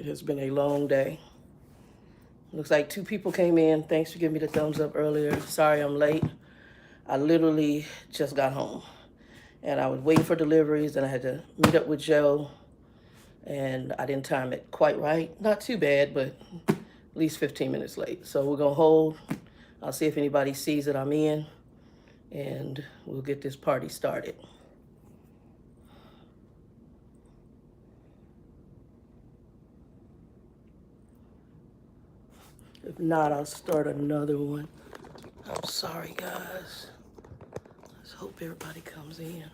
It has been a long day. Looks like 2 people came in. Thanks for giving me the thumbs up earlier. Sorry I'm late. I literally just got home. And I was waiting for deliveries, and I had to meet up with Joe. And I didn't time it quite right. Not too bad, but at least 15 minutes late. So we're going to hold. I'll see if anybody sees that I'm in. And we'll get this party started. If not, I'll start another one. I'm sorry, guys. Let's hope everybody comes in.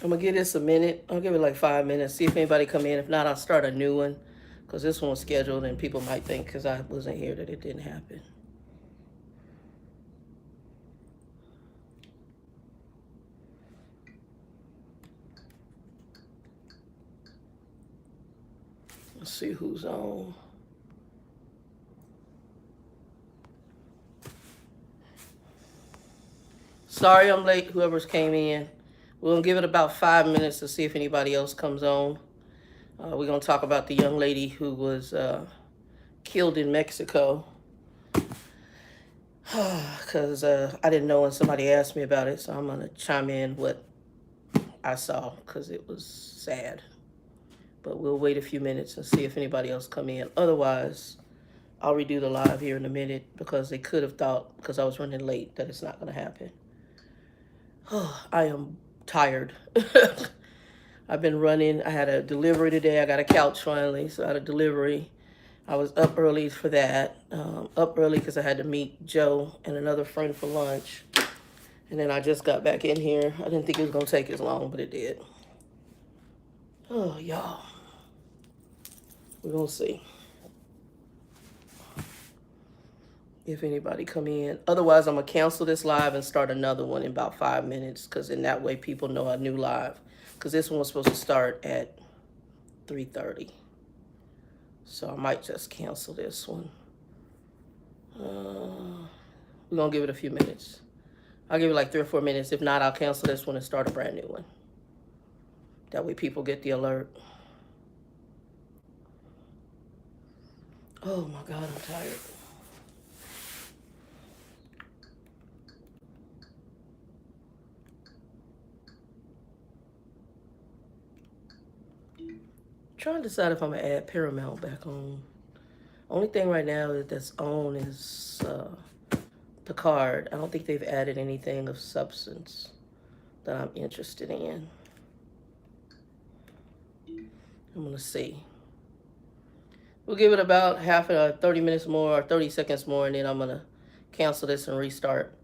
I'm going to give this a minute. I'll give it like 5 minutes, see if anybody come in. If not, I'll start a new one because this one was scheduled and people might think because I wasn't here that it didn't happen. Let's see who's on. Sorry I'm late, whoever's came in. We're going to give it about 5 minutes to see if anybody else comes on. We're going to talk about the young lady who was killed in Mexico. Because I didn't know when somebody asked me about it, so I'm going to chime in what I saw because it was sad. But we'll wait a few minutes and see if anybody else come in. Otherwise, I'll redo the live here in a minute because they could have thought, because I was running late, that it's not going to happen. Oh, I am tired. I've been running. I had a delivery today. I got a couch finally, so I had a delivery. I was up early for that. Up early because I had to meet Joe and another friend for lunch. And then I just got back in here. I didn't think it was going to take as long, but it did. Oh, y'all. We're going to see if anybody come in. Otherwise, I'm going to cancel this live and start another one in about 5 minutes because in that way people know a new live. Because this one was supposed to start at 3:30. So I might just cancel this one. We're going to give it a few minutes. I'll give it like 3 or 4 minutes. If not, I'll cancel this one and start a brand new one. That way people get the alert. Oh my God, I'm tired. Trying to decide if I'm gonna add Paramount back on. Only thing right now that's on is Picard. I don't think they've added anything of substance that I'm interested in. I'm gonna see. We'll give it about 30 minutes more or 30 seconds more, and then I'm gonna cancel this and restart.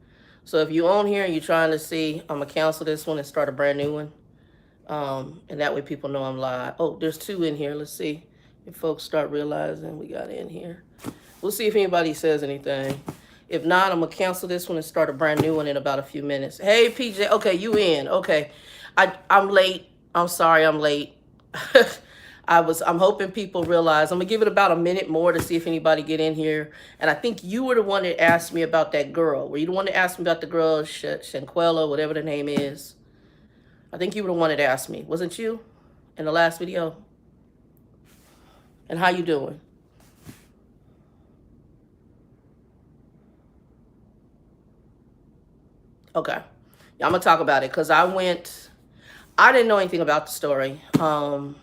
So if you're on here and you're trying to see, I'm gonna cancel this one and start a brand new one. And that way people know I'm live. Oh, there's 2 in here. Let's see if folks start realizing we got in here. We'll see if anybody says anything. If not, I'm going to cancel this one and start a brand new one in about a few minutes. Hey, PJ. Okay, you in. Okay. I'm late. I'm sorry I'm late. I'm hoping people realize. I'm going to give it about a minute more to see if anybody get in here. And I think you were the one that asked me about that girl. Were you the one that asked me about the girl, Shanquella, whatever the name is? I think you were the one that asked me. Wasn't you? In the last video? And how you doing? Okay. Yeah, I'm going to talk about it because I didn't know anything about the story. I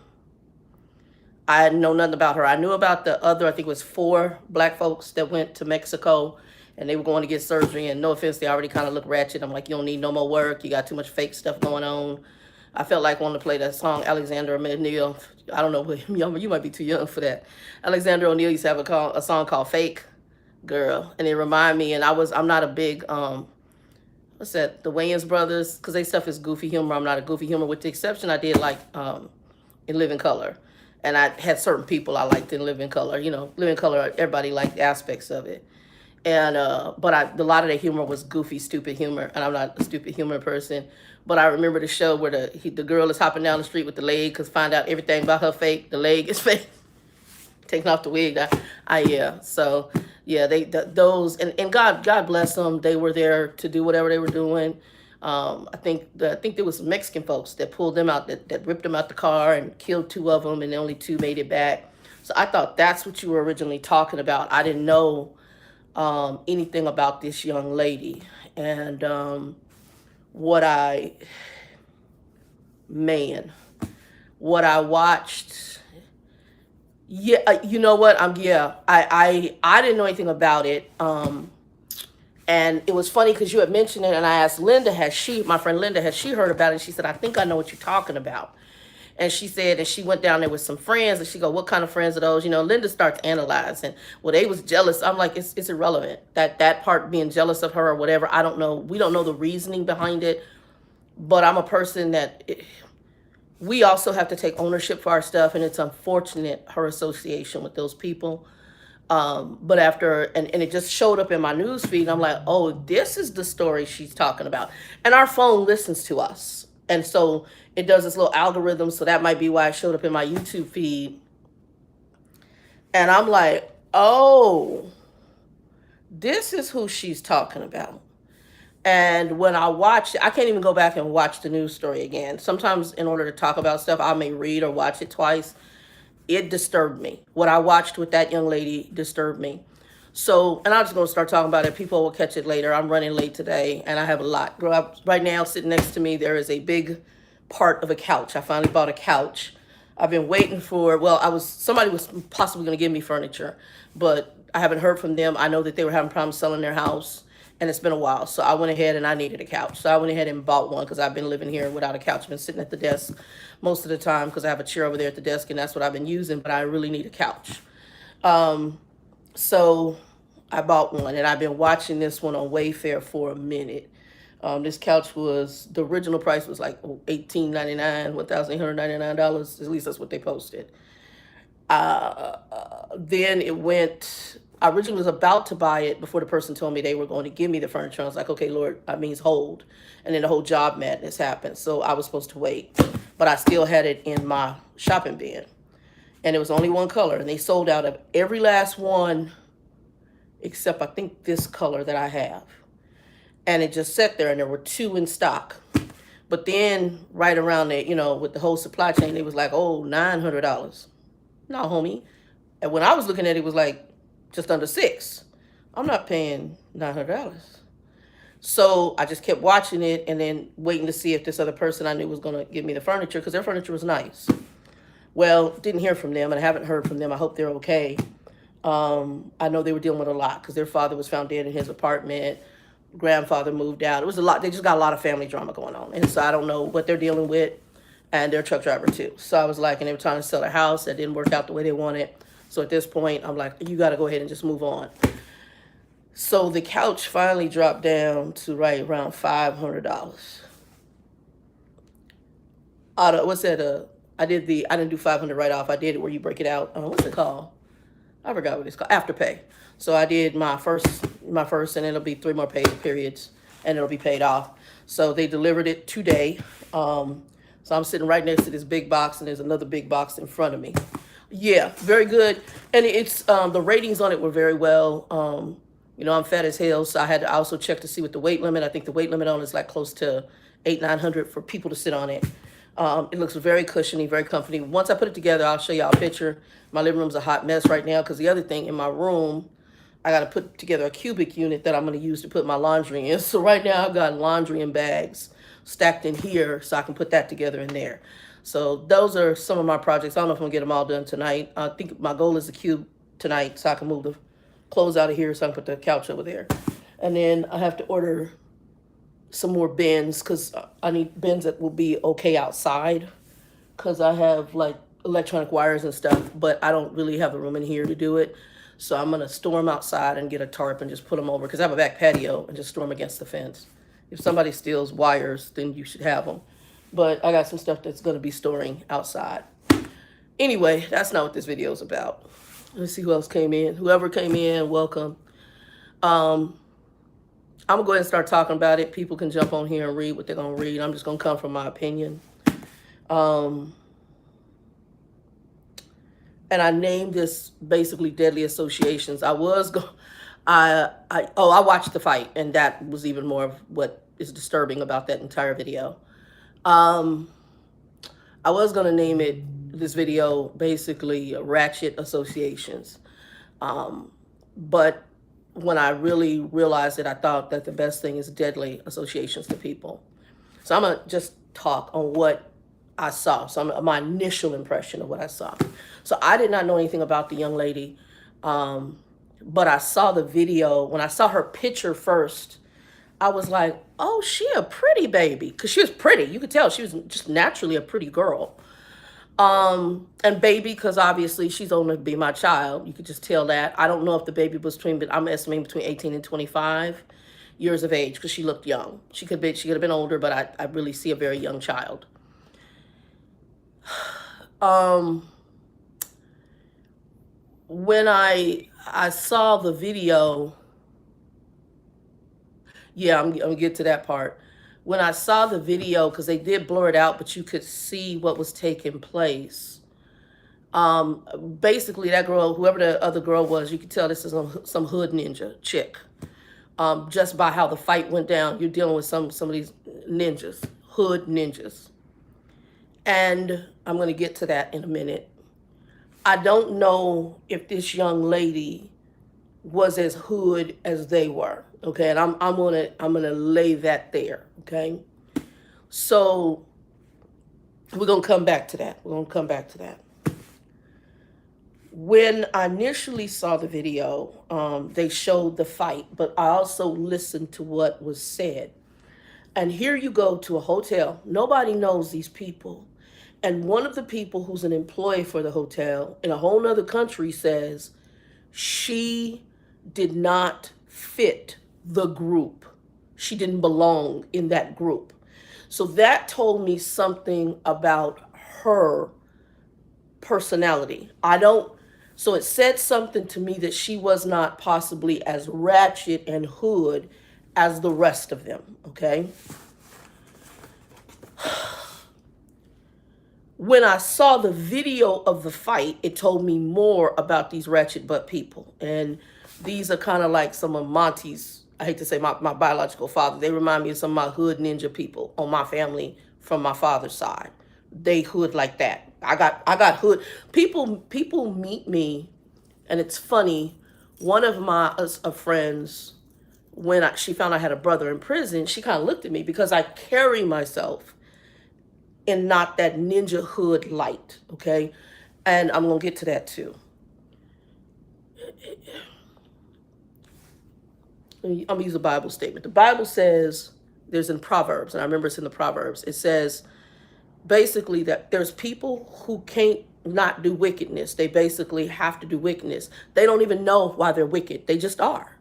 didn't know nothing about her. I knew about the other, I think it was 4 black folks that went to Mexico and they were going to get surgery. And no offense, they already kind of look ratchet. I'm like, you don't need no more work. You got too much fake stuff going on. I felt like wanting to play that song, Alexander O'Neal. I don't know, you might be too young for that. Alexander O'Neal used to have a song called Fake Girl. And it reminded me, and I'm not a big, what's that, the Wayans brothers, because they stuff is goofy humor. I'm not a goofy humor, with the exception I did like in Living Color. And I had certain people I liked in Living Color. You know, Living Color, everybody liked aspects of it. And but a lot of the humor was goofy, stupid humor, and I'm not a stupid humor person. But I remember the show where the girl is hopping down the street with the leg because find out everything about her fake. The leg is fake. Taking off the wig. Yeah. So yeah, those and God bless them. They were there to do whatever they were doing. I think there was some Mexican folks that pulled them out, that ripped them out the car and killed two of them, and only two made it back. So I thought that's what you were originally talking about. I didn't know anything about this young lady, and what I man, what I watched. Yeah, you know what? I didn't know anything about it. And it was funny because you had mentioned it, and I asked Linda, my friend Linda, has she heard about it? She said, I think I know what you're talking about. And she said, and she went down there with some friends, and she go, what kind of friends are those? You know, Linda starts analyzing. Well, they was jealous. I'm like, it's irrelevant. That part being jealous of her or whatever, I don't know. We don't know the reasoning behind it. But I'm a person that we also have to take ownership for our stuff, and it's unfortunate her association with those people. But after, and it just showed up in my news feed, I'm like, oh, this is the story she's talking about. And our phone listens to us. And so it does this little algorithm. So that might be why it showed up in my YouTube feed. And I'm like, oh, this is who she's talking about. And when I watched it, I can't even go back and watch the news story again. Sometimes in order to talk about stuff, I may read or watch it twice. It disturbed me. What I watched with that young lady disturbed me. So, and I'm just going to start talking about it. People will catch it later. I'm running late today, and I have a lot. Right now, sitting next to me, there is a big part of a couch. I finally bought a couch. I've been waiting for, somebody was possibly going to give me furniture, but I haven't heard from them. I know that they were having problems selling their house, and it's been a while. So I went ahead and I needed a couch. So I went ahead and bought one because I've been living here without a couch. I've been sitting at the desk most of the time because I have a chair over there at the desk, and that's what I've been using, but I really need a couch. So I bought one, and I've been watching this one on Wayfair for a minute. This couch the original price was like $1,899, $1,899. At least that's what they posted. Then it went, I originally was about to buy it before the person told me they were going to give me the furniture. I was like, okay, Lord, that means hold. And then the whole job madness happened. So I was supposed to wait, but I still had it in my shopping bin, and it was only one color, and they sold out of every last one except I think this color that I have. And it just sat there, and there were two in stock. But then right around there, with the whole supply chain, it was like, oh, $900. No, homie. And when I was looking at it, it was like just under $600. I'm not paying $900. So I just kept watching it and then waiting to see if this other person I knew was going to give me the furniture, because their furniture was nice. Well, didn't hear from them, and I haven't heard from them. I hope they're okay. I know they were dealing with a lot because their father was found dead in his apartment. Grandfather moved out. It was a lot. They just got a lot of family drama going on. And so I don't know what they're dealing with. And they're a truck driver too. So I was like, and they were trying to sell a house that didn't work out the way they wanted. So at this point, I'm like, you got to go ahead and just move on. So the couch finally dropped down to right around $500. What's that? I didn't do 500 right off. I did it where you break it out. What's it called? I forgot what it's called. Afterpay. So I did my first, and it'll be 3 more pay periods, and it'll be paid off. So they delivered it today. So I'm sitting right next to this big box, and there's another big box in front of me. Yeah, very good. And it's the ratings on it were very well. I'm fat as hell, so I had to also check to see what the weight limit. I think the weight limit on it is like close to 800-900 for people to sit on it. It looks very cushiony, very comfortable. Once I put it together, I'll show y'all a picture. My living room's a hot mess right now because the other thing in my room, I got to put together a cubic unit that I'm going to use to put my laundry in. So right now I've got laundry in bags stacked in here so I can put that together in there. So those are some of my projects. I don't know if I'm going to get them all done tonight. I think my goal is to cube tonight so I can move the clothes out of here so I can put the couch over there. And then I have to order some more bins because I need bins that will be okay outside because I have like electronic wires and stuff, but I don't really have the room in here to do it. So I'm going to store them outside and get a tarp and just put them over because I have a back patio and just store them against the fence. If somebody steals wires, then you should have them. But I got some stuff that's going to be storing outside. Anyway, that's not what this video is about. Let's see who else came in. Whoever came in, welcome. I'm going to go ahead and start talking about it. People can jump on here and read what they're going to read. I'm just going to come from my opinion. And I named this basically deadly associations. I watched the fight, and that was even more of what is disturbing about that entire video. I was going to name this video basically ratchet associations. But when I really realized it, I thought that the best thing is deadly associations to people. So I'm going to just talk on what I saw. So my initial impression of what I saw. So I did not know anything about the young lady, but I saw the video. When I saw her picture first, I was like, oh, she a pretty baby. Because she was pretty. You could tell she was just naturally a pretty girl. And baby, because obviously she's only to be my child. You could just tell that. I don't know if the baby was but I'm estimating between 18 and 25 years of age, because she looked young. She could have been older, but I really see a very young child. When I saw the video, yeah, I'm gonna get to that part. When I saw the video, because they did blur it out, but you could see what was taking place. Basically, that girl, whoever the other girl was, you could tell this is some hood ninja chick. Just by how the fight went down, you're dealing with some of these ninjas, hood ninjas. And I'm going to get to that in a minute. I don't know if this young lady was as hood as they were. Okay, and I'm gonna lay that there. Okay, so we're gonna come back to that. When I initially saw the video, they showed the fight, but I also listened to what was said. And here you go to a hotel. Nobody knows these people. And one of the people who's an employee for the hotel in a whole nother country says she did not fit the group. She didn't belong in that group. So that told me something about her personality. So it said something to me that she was not possibly as ratchet and hood as the rest of them, okay? When I saw the video of the fight, it told me more about these ratchet butt people. And these are kind of like some of Monty's, I hate to say my biological father. They remind me of some of my hood ninja people on my family from my father's side. They hood like that. I got hood. People meet me, and it's funny. One of my friends, when she found I had a brother in prison, she kind of looked at me because I carry myself in not that ninja hood light, okay? And I'm going to get to that too. I'm going to use a Bible statement. The Bible says, there's in Proverbs, and I remember it's in the Proverbs, it says basically that there's people who can't not do wickedness. They basically have to do wickedness. They don't even know why they're wicked. They just are.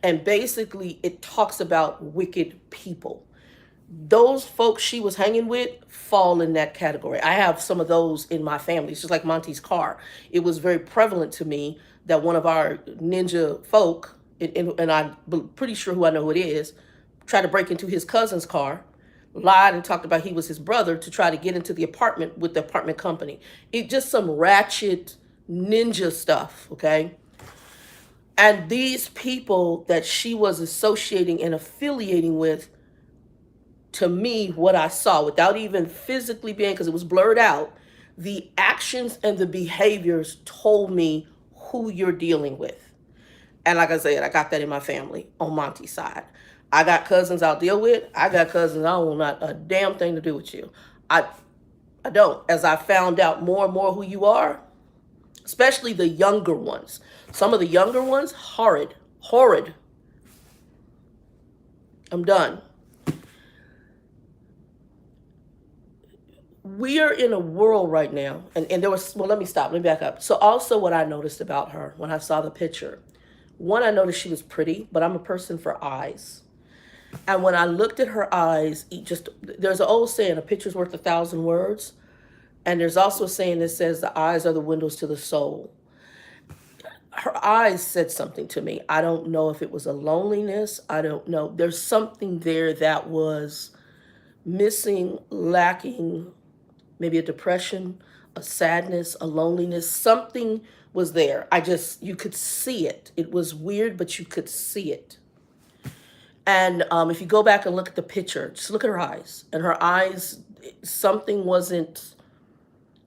And basically it talks about wicked people. Those folks she was hanging with fall in that category. I have some of those in my family. It's just like Monty's car. It was very prevalent to me that one of our ninja folk, and I'm pretty sure I know who it is, tried to break into his cousin's car, lied and talked about he was his brother to try to get into the apartment with the apartment company. It just some ratchet ninja stuff, okay? And these people that she was associating and affiliating with, to me, what I saw, without even physically being, because it was blurred out, the actions and the behaviors told me who you're dealing with. And like I said, I got that in my family on Monty's side. I got cousins I'll deal with. I got cousins I don't want a damn thing to do with you. I don't. As I found out more and more who you are, especially the younger ones. Some of the younger ones, horrid. I'm done. We are in a world right now, and there was, well, let me back up. So also what I noticed about her when I saw the picture, one, I noticed she was pretty, but I'm a person for eyes. And when I looked at her eyes, there's an old saying, a picture's worth 1,000 words. And there's also a saying that says the eyes are the windows to the soul. her eyes said something to me. I don't know if it was a loneliness. I don't know. There's something there that was missing, lacking, maybe a depression, a sadness, a loneliness. Something was there. You could see it. It was weird, but you could see it. And if you go back and look at the picture, just look at her eyes. And her eyes, something wasn't,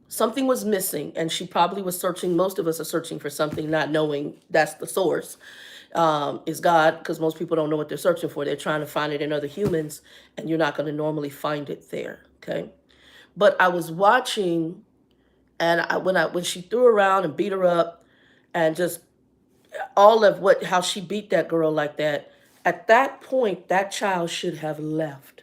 something was missing. And she probably was searching. Most of us are searching for something, not knowing that's the source. Is God, because most people don't know what they're searching for. They're trying to find it in other humans, and you're not going to normally find it there. Okay. But I was watching, and when she threw her around and beat her up, and just all of how she beat that girl like that, at that point, that child should have left.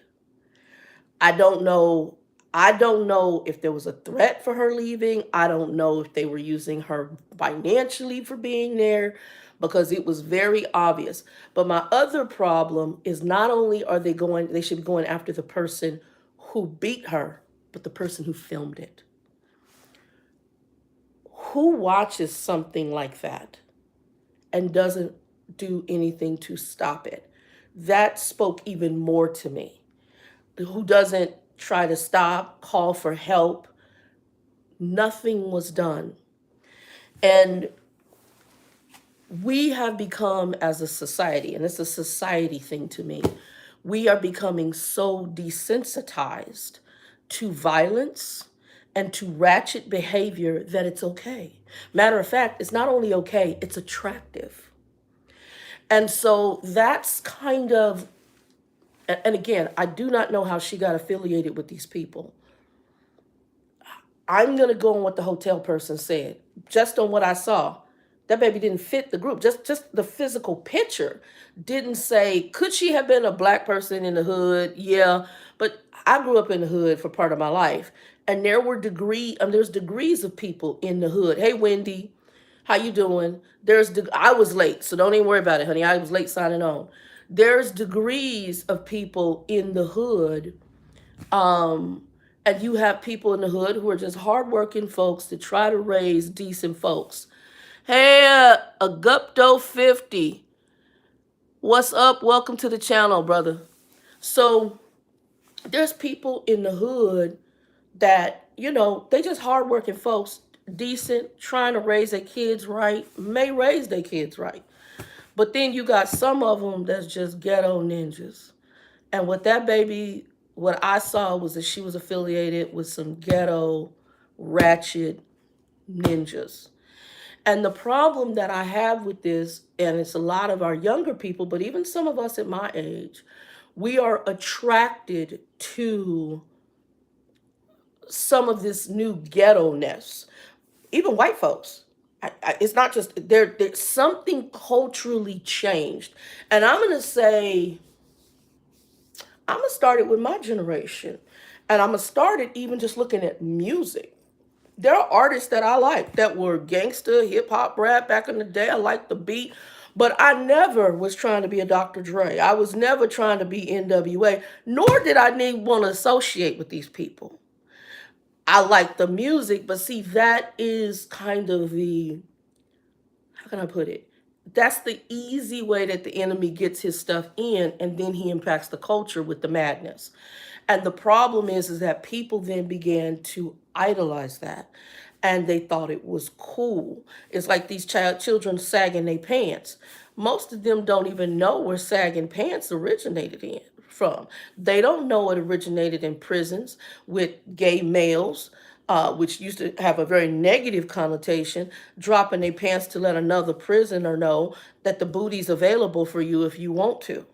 I don't know. I don't know if there was a threat for her leaving. I don't know if they were using her financially for being there, because it was very obvious. But my other problem is, not only they should be going after the person who beat her, but the person who filmed it. Who watches something like that and doesn't do anything to stop it? That spoke even more to me. Who doesn't try to stop, call for help? Nothing was done. And we have become, as a society, and it's a society thing to me, we are becoming so desensitized to violence and to ratchet behavior that it's okay. Matter of fact, it's not only okay, it's attractive. And so that's kind of, and again, I do not know how she got affiliated with these people. I'm going to go on what the hotel person said. Just on what I saw, that baby didn't fit the group. Just the physical picture didn't say, could she have been a black person in the hood? Yeah, but I grew up in the hood for part of my life, and there's degrees of people in the hood. Hey, Wendy, how you doing? I was late, so don't even worry about it, honey. I was late signing on. There's degrees of people in the hood. And you have people in the hood who are just hardworking folks to try to raise decent folks. Hey, Agupto 50. What's up? Welcome to the channel, brother. So there's people in the hood that, they just hardworking folks, decent, trying to raise their kids right, may raise their kids right. But then you got some of them that's just ghetto ninjas. And what I saw was that she was affiliated with some ghetto, ratchet ninjas. And the problem that I have with this, and it's a lot of our younger people, but even some of us at my age, we are attracted to some of this new ghetto-ness. Even white folks. It's not just, there's something culturally changed. And I'm going to start it with my generation. And I'm going to start it even just looking at music. There are artists that I like that were gangster, hip hop, rap back in the day. I liked the beat. But I never was trying to be a Dr. Dre. I was never trying to be NWA, nor did I want to associate with these people. I like the music, but see, that is kind of how can I put it? That's the easy way that the enemy gets his stuff in, and then he impacts the culture with the madness. And the problem is that people then began to idolize that, and they thought it was cool. It's like these children sagging their pants. Most of them don't even know where sagging pants originated from. They don't know it originated in prisons with gay males, which used to have a very negative connotation, dropping their pants to let another prisoner know that the booty's available for you if you want to.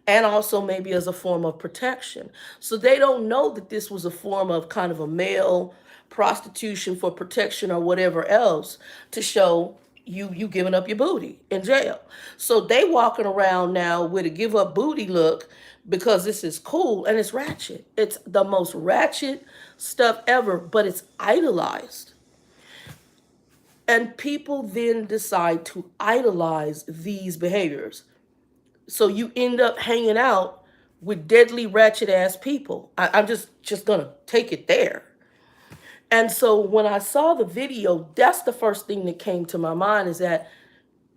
And also maybe as a form of protection. So they don't know that this was a form of kind of a male prostitution for protection or whatever else, to show you giving up your booty in jail. So they walking around now with a give up booty look because this is cool, and it's ratchet. It's the most ratchet stuff ever, but it's idolized. And people then decide to idolize these behaviors. So you end up hanging out with deadly ratchet ass people. I'm just gonna take it there. And so when I saw the video, that's the first thing that came to my mind, is that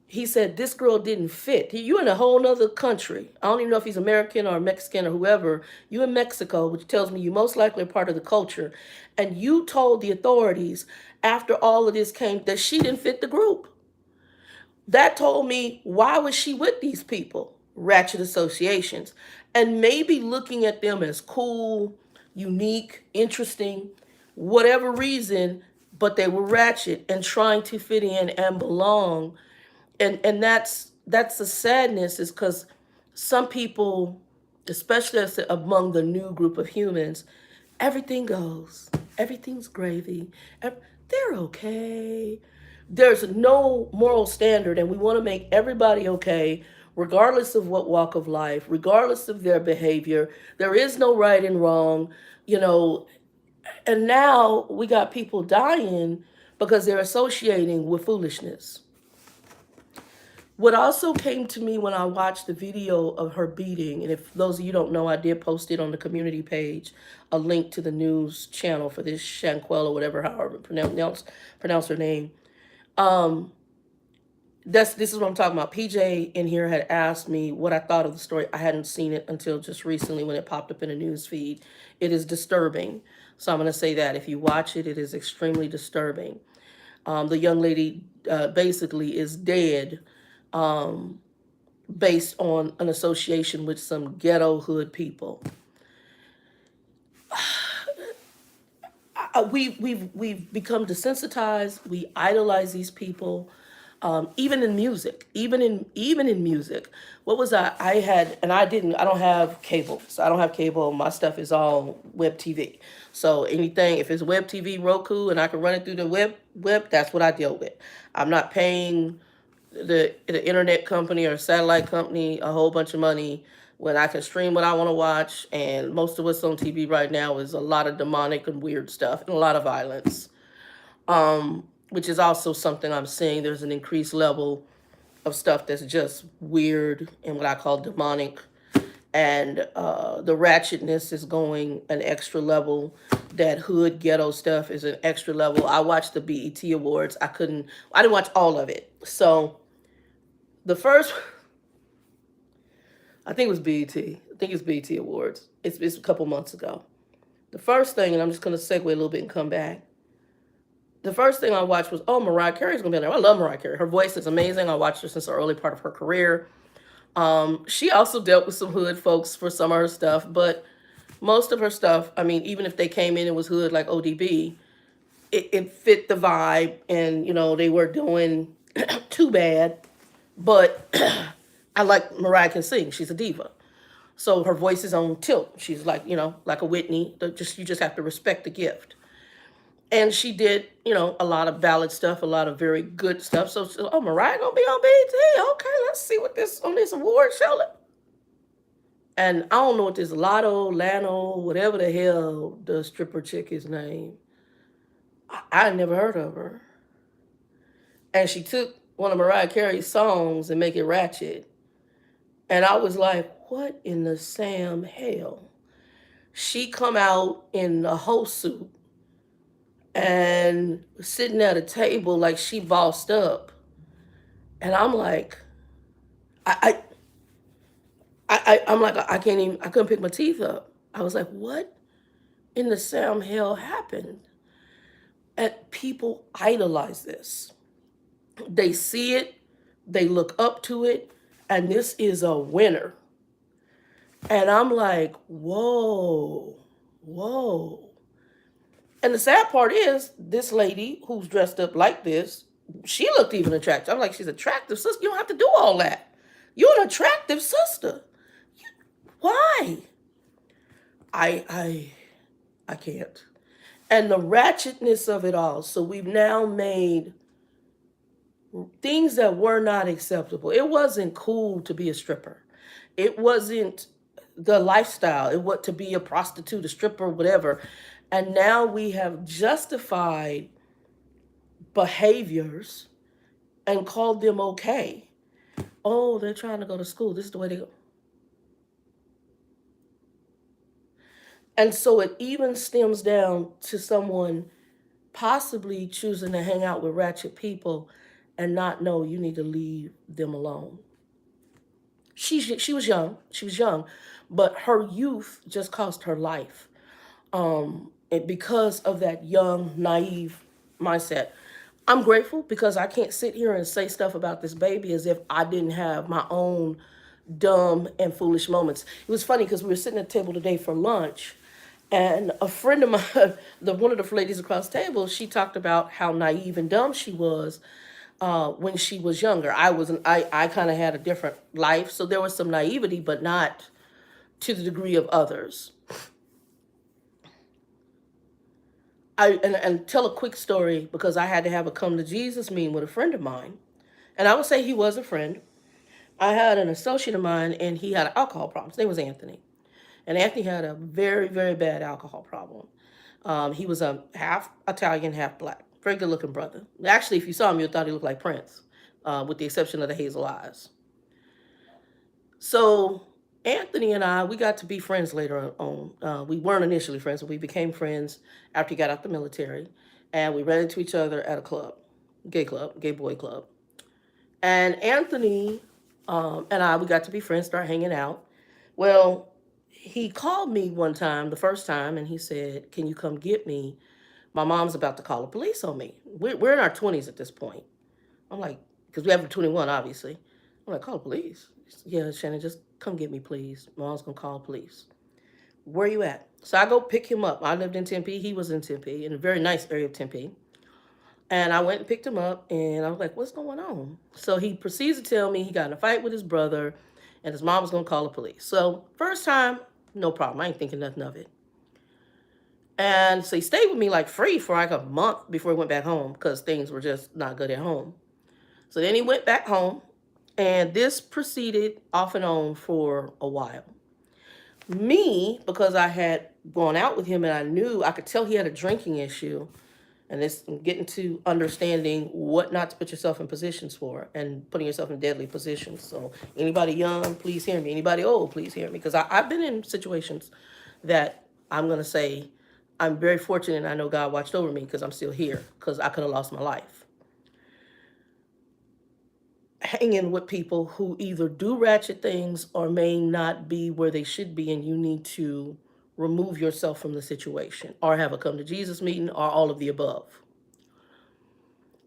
he said this girl didn't fit. You in a whole nother country. I don't even know if he's American or Mexican or whoever. You in Mexico, which tells me you most likely are part of the culture. And you told the authorities after all of this came that she didn't fit the group. That told me, why was she with these people? Ratchet associations. And maybe looking at them as cool, unique, interesting, whatever reason, but they were ratchet and trying to fit in and belong. And that's the sadness, is because some people, especially as among the new group of humans, everything goes, everything's gravy, they're okay. There's no moral standard, and we want to make everybody okay, regardless of what walk of life, regardless of their behavior. There is no right and wrong, you know. And now we got people dying because they're associating with foolishness. What also came to me when I watched the video of her beating, and if those of you don't know, I did post it on the community page, a link to the news channel for this Shanquella, whatever, however pronounce her name. This is what I'm talking about. PJ in here had asked me what I thought of the story. I hadn't seen it until just recently when it popped up in a news feed. It is disturbing. So I'm going to say that if you watch it, it is extremely disturbing. The young lady basically is dead based on an association with some ghetto hood people. We've become desensitized. We idolize these people, even in music. Even in music. What was I had, and I don't have cable, so I don't have cable. My stuff is all web TV. So anything, if it's web TV, Roku, and I can run it through the web, that's what I deal with. I'm not paying the internet company or satellite company a whole bunch of money when I can stream what I want to watch. And most of what's on TV right now is a lot of demonic and weird stuff and a lot of violence, which is also something I'm seeing. There's an increased level of stuff that's just weird and what I call demonic. And the ratchetness is going an extra level. That hood ghetto stuff is an extra level. I watched the BET Awards. I didn't watch all of it. So the first, I think it was BET. I think it's BET Awards. It's a couple months ago. The first thing, and I'm just going to segue a little bit and come back. The first thing I watched was, oh, Mariah Carey's going to be there. I love Mariah Carey. Her voice is amazing. I watched her since the early part of her career. She also dealt with some hood folks for some of her stuff, but most of her stuff, I mean, even if they came in and was hood like ODB, it fit the vibe, and, you know, they were doing too bad. But I like Mariah can sing. She's a diva. So her voice is on tilt. She's like, you know, like a Whitney. You just have to respect the gift. And she did, you know, a lot of ballad stuff, a lot of very good stuff. So, oh, Mariah gonna be on BET. Okay, let's see what this on this award show. And I don't know what this Lano, whatever the hell the stripper chick is named. I never heard of her. And she took one of Mariah Carey's songs and make it ratchet. And I was like, what in the Sam hell? She come out in a host suit and sitting at a table like she bossed up. And I'm like, I'm like, I couldn't pick my teeth up. I was like, what in the Sam hell happened? And people idolize this. They see it, they look up to it, and this is a winner. And I'm like, whoa. And the sad part is, this lady who's dressed up like this, she looked even attractive. I'm like, she's attractive, sister. You don't have to do all that. You're an attractive sister. Why? I can't. And the ratchetness of it all. So we've now made things that were not acceptable. It wasn't cool to be a stripper. It wasn't the lifestyle. It was to be a prostitute, a stripper, whatever. And now we have justified behaviors and called them okay. Oh, they're trying to go to school. This is the way they go. And so it even stems down to someone possibly choosing to hang out with ratchet people and not know you need to leave them alone. She was young. She was young, but her youth just cost her life. And because of that young, naive mindset. I'm grateful because I can't sit here and say stuff about this baby as if I didn't have my own dumb and foolish moments. It was funny because we were sitting at the table today for lunch, and a friend of mine, one of the ladies across the table, she talked about how naive and dumb she was when she was younger. I kind of had a different life, so there was some naivety, but not to the degree of others. And tell a quick story because I had to have a come to Jesus meeting with a friend of mine. And I would say he was a friend. I had an associate of mine and he had an alcohol problem. His name was Anthony. And Anthony had a very, very bad alcohol problem. He was a half Italian, half black. Very good looking brother. Actually, if you saw him, you thought he looked like Prince, with the exception of the hazel eyes. So Anthony and I, we got to be friends later on. We weren't initially friends, but we became friends after he got out the military. And we ran into each other at a club, gay boy club. And Anthony and I, we got to be friends, start hanging out. Well, he called me one time, the first time, and he said, "Can you come get me? My mom's about to call the police on me." We're in our 20s at this point. I'm like, because we have 21, obviously. I'm like, "Call the police?" "Yeah, Shannon, just come get me, please. Mom's going to call police." "Where you at?" So I go pick him up. I lived in Tempe. He was in Tempe, in a very nice area of Tempe. And I went and picked him up, and I was like, "What's going on?" So he proceeds to tell me he got in a fight with his brother, and his mom was going to call the police. So first time, no problem. I ain't thinking nothing of it. And so he stayed with me like free for like a month before he went back home because things were just not good at home. So then he went back home, and this proceeded off and on for a while. Me, because I had gone out with him and I knew, I could tell he had a drinking issue, and it's getting to understanding what not to put yourself in positions for and putting yourself in deadly positions. So anybody young, please hear me. Anybody old, please hear me. Because I've been in situations that I'm going to say I'm very fortunate and I know God watched over me because I'm still here because I could have lost my life. Hanging with people who either do ratchet things or may not be where they should be, and you need to remove yourself from the situation or have a come to Jesus meeting or all of the above.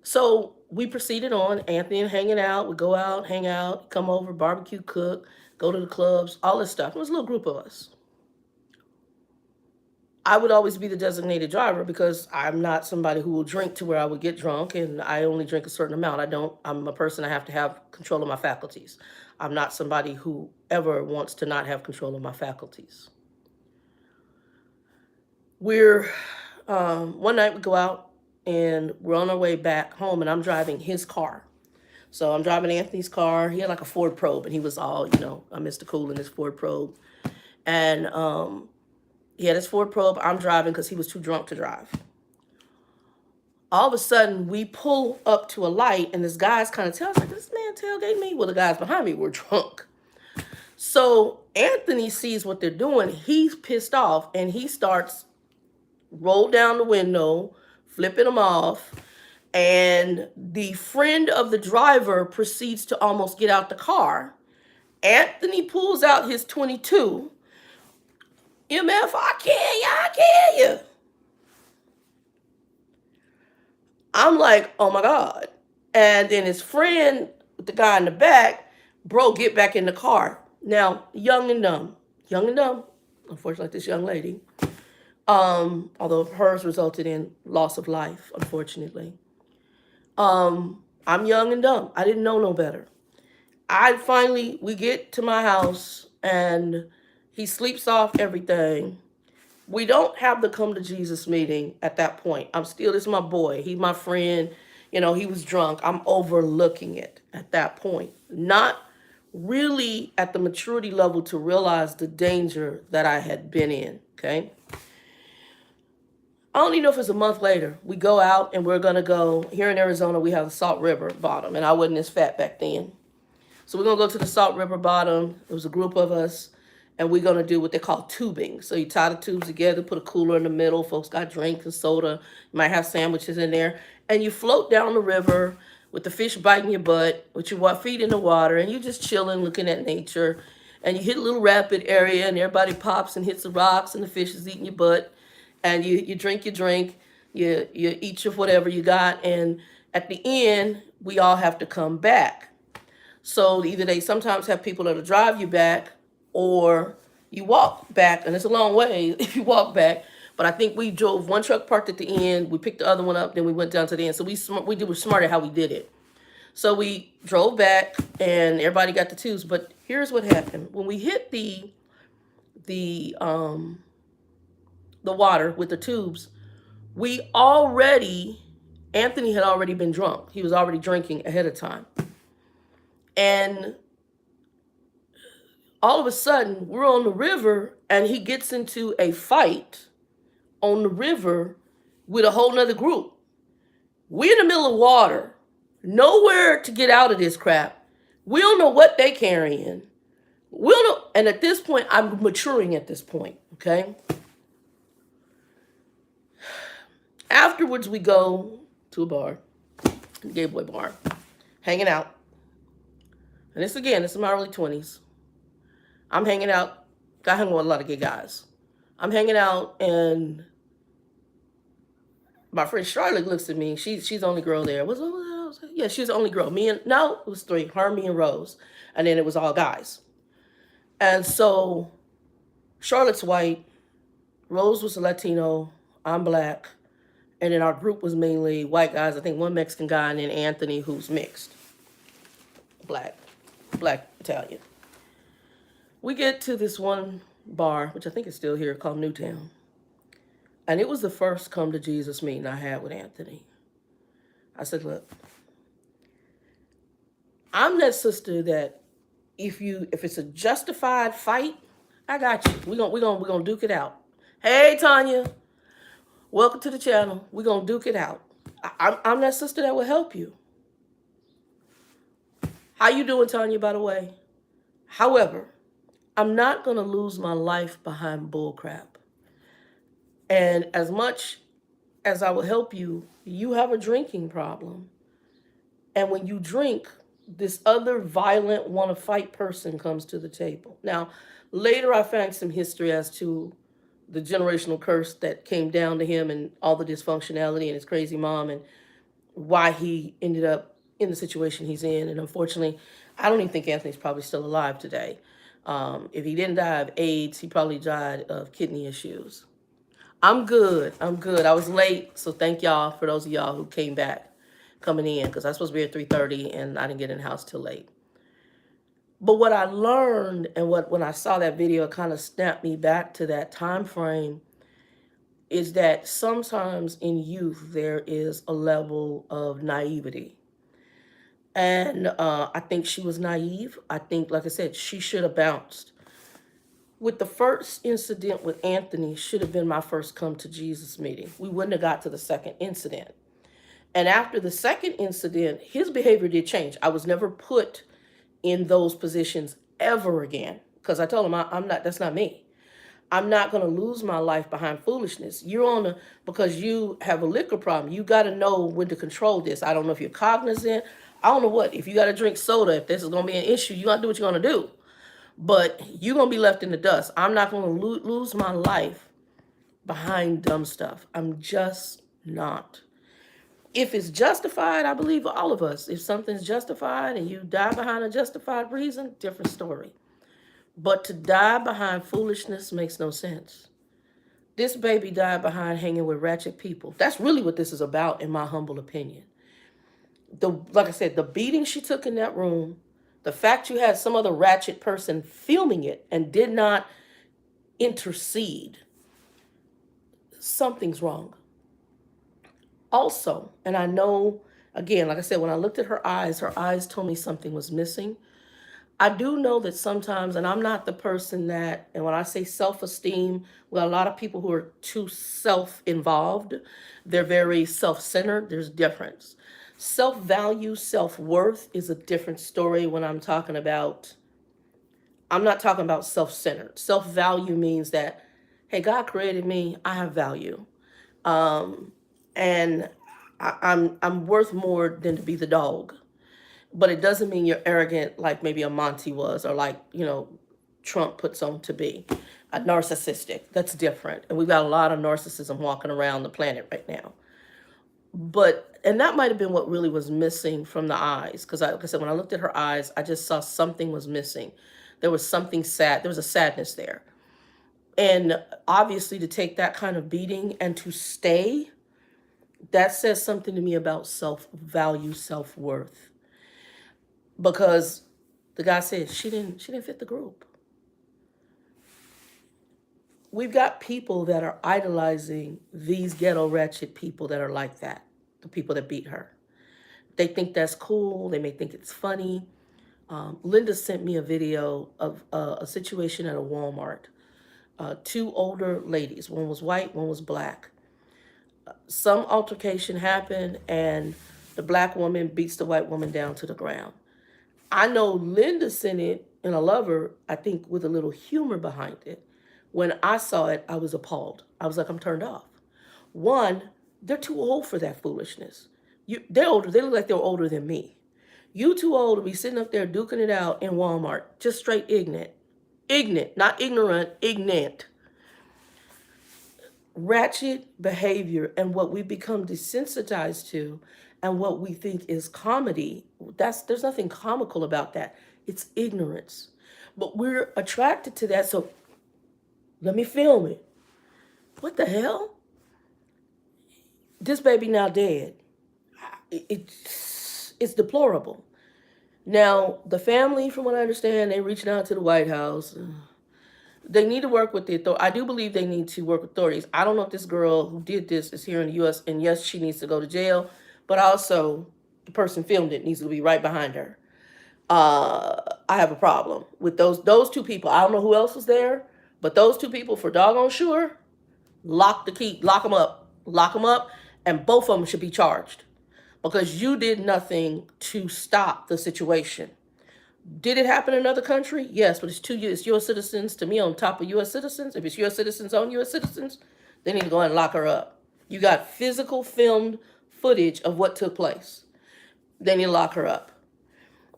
So we proceeded on, Anthony and hanging out. We go out, hang out, come over, barbecue, cook, go to the clubs, all this stuff. It was a little group of us. I would always be the designated driver because I'm not somebody who will drink to where I would get drunk, and I only drink a certain amount. I'm a person, I have to have control of my faculties. I'm not somebody who ever wants to not have control of my faculties. One night we go out and we're on our way back home, and I'm driving his car. So I'm driving Anthony's car. He had like a Ford Probe, and he was all, Mr. Cool in his Ford Probe. And he had his Ford Probe. I'm driving because he was too drunk to drive. All of a sudden, we pull up to a light, and this guy's kind of tells like, "This man tailgated me." Well, the guys behind me were drunk. So Anthony sees what they're doing. He's pissed off, and he starts roll down the window, flipping them off. And the friend of the driver proceeds to almost get out the car. Anthony pulls out his 22. "MF, I kill you. I'm like, oh my God. And then his friend, the guy in the back, "Bro, get back in the car." Now, young and dumb, unfortunately, this young lady, although hers resulted in loss of life, unfortunately. I'm young and dumb. I didn't know no better. We get to my house, and he sleeps off everything. We don't have the come to Jesus meeting at that point. This is my boy. He's my friend. He was drunk. I'm overlooking it at that point. Not really at the maturity level to realize the danger that I had been in, okay? I don't even know if it's a month later. We go out, and we're going to go. Here in Arizona, we have the Salt River bottom, and I wasn't as fat back then. So we're going to go to the Salt River bottom. It was a group of us. And we're going to do what they call tubing. So you tie the tubes together, put a cooler in the middle. Folks got drinks and soda. You might have sandwiches in there. And you float down the river with the fish biting your butt, with your feet in the water, and you're just chilling, looking at nature, and you hit a little rapid area, and everybody pops and hits the rocks, and the fish is eating your butt, and you drink your drink, you eat your whatever you got, and at the end, we all have to come back. So either they sometimes have people that'll drive you back, or you walk back, and it's a long way if you walk back. But I think we drove one truck parked at the end, we picked the other one up, then we went down to the end. So we were smart at how we did it. So we drove back, and everybody got the tubes. But here's what happened: when we hit the water with the tubes, Anthony had already been drunk. He was already drinking ahead of time. And all of a sudden, we're on the river, and he gets into a fight on the river with a whole nother group. We're in the middle of water, nowhere to get out of this crap. We don't know what they carrying. We don't know. And at this point, I'm maturing at this point, okay? Afterwards, we go to a bar, the gay boy bar, hanging out. And this is my early 20s. I'm hanging out. I hang with a lot of gay guys. I'm hanging out, and my friend Charlotte looks at me. She's the only girl there. Yeah, she's the only girl. It was three. Her, me, and Rose. And then it was all guys. And so Charlotte's white. Rose was a Latino. I'm black. And then our group was mainly white guys. I think one Mexican guy, and then Anthony, who's mixed. Black, Italian. We get to this one bar, which I think is still here, called Newtown. And it was the first come to Jesus meeting I had with Anthony. I said, look, I'm that sister that if it's a justified fight, I got you. We're gonna duke it out. Hey, Tanya, welcome to the channel. We're gonna duke it out. I'm that sister that will help you. How you doing, Tanya, by the way? However, I'm not going to lose my life behind bullcrap. And as much as I will help you, you have a drinking problem. And when you drink, this other violent, want-to-fight person comes to the table. Now, later I found some history as to the generational curse that came down to him and all the dysfunctionality and his crazy mom and why he ended up in the situation he's in. And unfortunately, I don't even think Anthony's probably still alive today. If he didn't die of AIDS, he probably died of kidney issues. I'm good. I was late, so thank y'all for those of y'all who came back coming in, because I was supposed to be at 3:30 and I didn't get in the house till late. But what I learned, and when I saw that video, it kind of snapped me back to that time frame, is that sometimes in youth there is a level of naivety. And I think she was naive. I think, like I said, she should have bounced. With the first incident with Anthony, should have been my first come to Jesus meeting. We wouldn't have got to the second incident. And after the second incident, his behavior did change. I was never put in those positions ever again, because I told him that's not me. I'm not going to lose my life behind foolishness. Because you have a liquor problem, you got to know when to control this. I don't know if you're cognizant. I don't know what. If you got to drink soda, if this is going to be an issue, you got to do what you're going to do. But you're going to be left in the dust. I'm not going to lose my life behind dumb stuff. I'm just not. If it's justified, I believe all of us. If something's justified and you die behind a justified reason, different story. But to die behind foolishness makes no sense. This baby died behind hanging with ratchet people. That's really what this is about, in my humble opinion. Like I said, the beating she took in that room, the fact you had some other ratchet person filming it and did not intercede, something's wrong. Also, and I know, again, like I said, when I looked at her eyes told me something was missing. I do know that sometimes, and I'm not the person that, and when I say self-esteem, well, a lot of people who are too self-involved, they're very self-centered. There's difference. Self-value, self-worth is a different story when I'm not talking about self-centered. Self-value means that, hey, God created me, I have value. And I'm worth more than to be the dog. But it doesn't mean you're arrogant like maybe a Monty was, or like, Trump puts on to be a narcissistic. That's different. And we've got a lot of narcissism walking around the planet right now. And that might have been what really was missing from the eyes. Because like I said, when I looked at her eyes, I just saw something was missing. There was something sad. There was a sadness there. And obviously to take that kind of beating and to stay, that says something to me about self-value, self-worth. Because the guy said she didn't fit the group. We've got people that are idolizing these ghetto ratchet people that are like that, the people that beat her. They think that's cool. They may think it's funny. Linda sent me a video of a situation at a Walmart. Two older ladies, one was white, one was black. Some altercation happened and the black woman beats the white woman down to the ground. I know Linda sent it, and I love her, I think with a little humor behind it. When I saw it, I was appalled. I was like, I'm turned off. One, they're too old for that foolishness. They're older. They look like they're older than me. You too old to be sitting up there duking it out in Walmart, just straight ignorant. Ignorant, not ignorant, ignorant. Ratchet behavior and what we become desensitized to and what we think is comedy, there's nothing comical about that. It's ignorance. But we're attracted to that, so let me film it. What the hell? This baby now dead. It's deplorable. Now, the family, from what I understand, they reaching out to the White House. They need to work with the authorities. I do believe they need to work with authorities. I don't know if this girl who did this is here in the U.S., and yes, she needs to go to jail, but also the person filmed it needs to be right behind her. I have a problem with those two people. I don't know who else was there, but those two people, for doggone sure, lock them up, and both of them should be charged because you did nothing to stop the situation. Did it happen in another country? Yes, but it's U.S. citizens to me on top of U.S. citizens. If it's U.S. citizens on U.S. citizens, they need to go ahead and lock her up. You got physical filmed footage of what took place. They need to lock her up.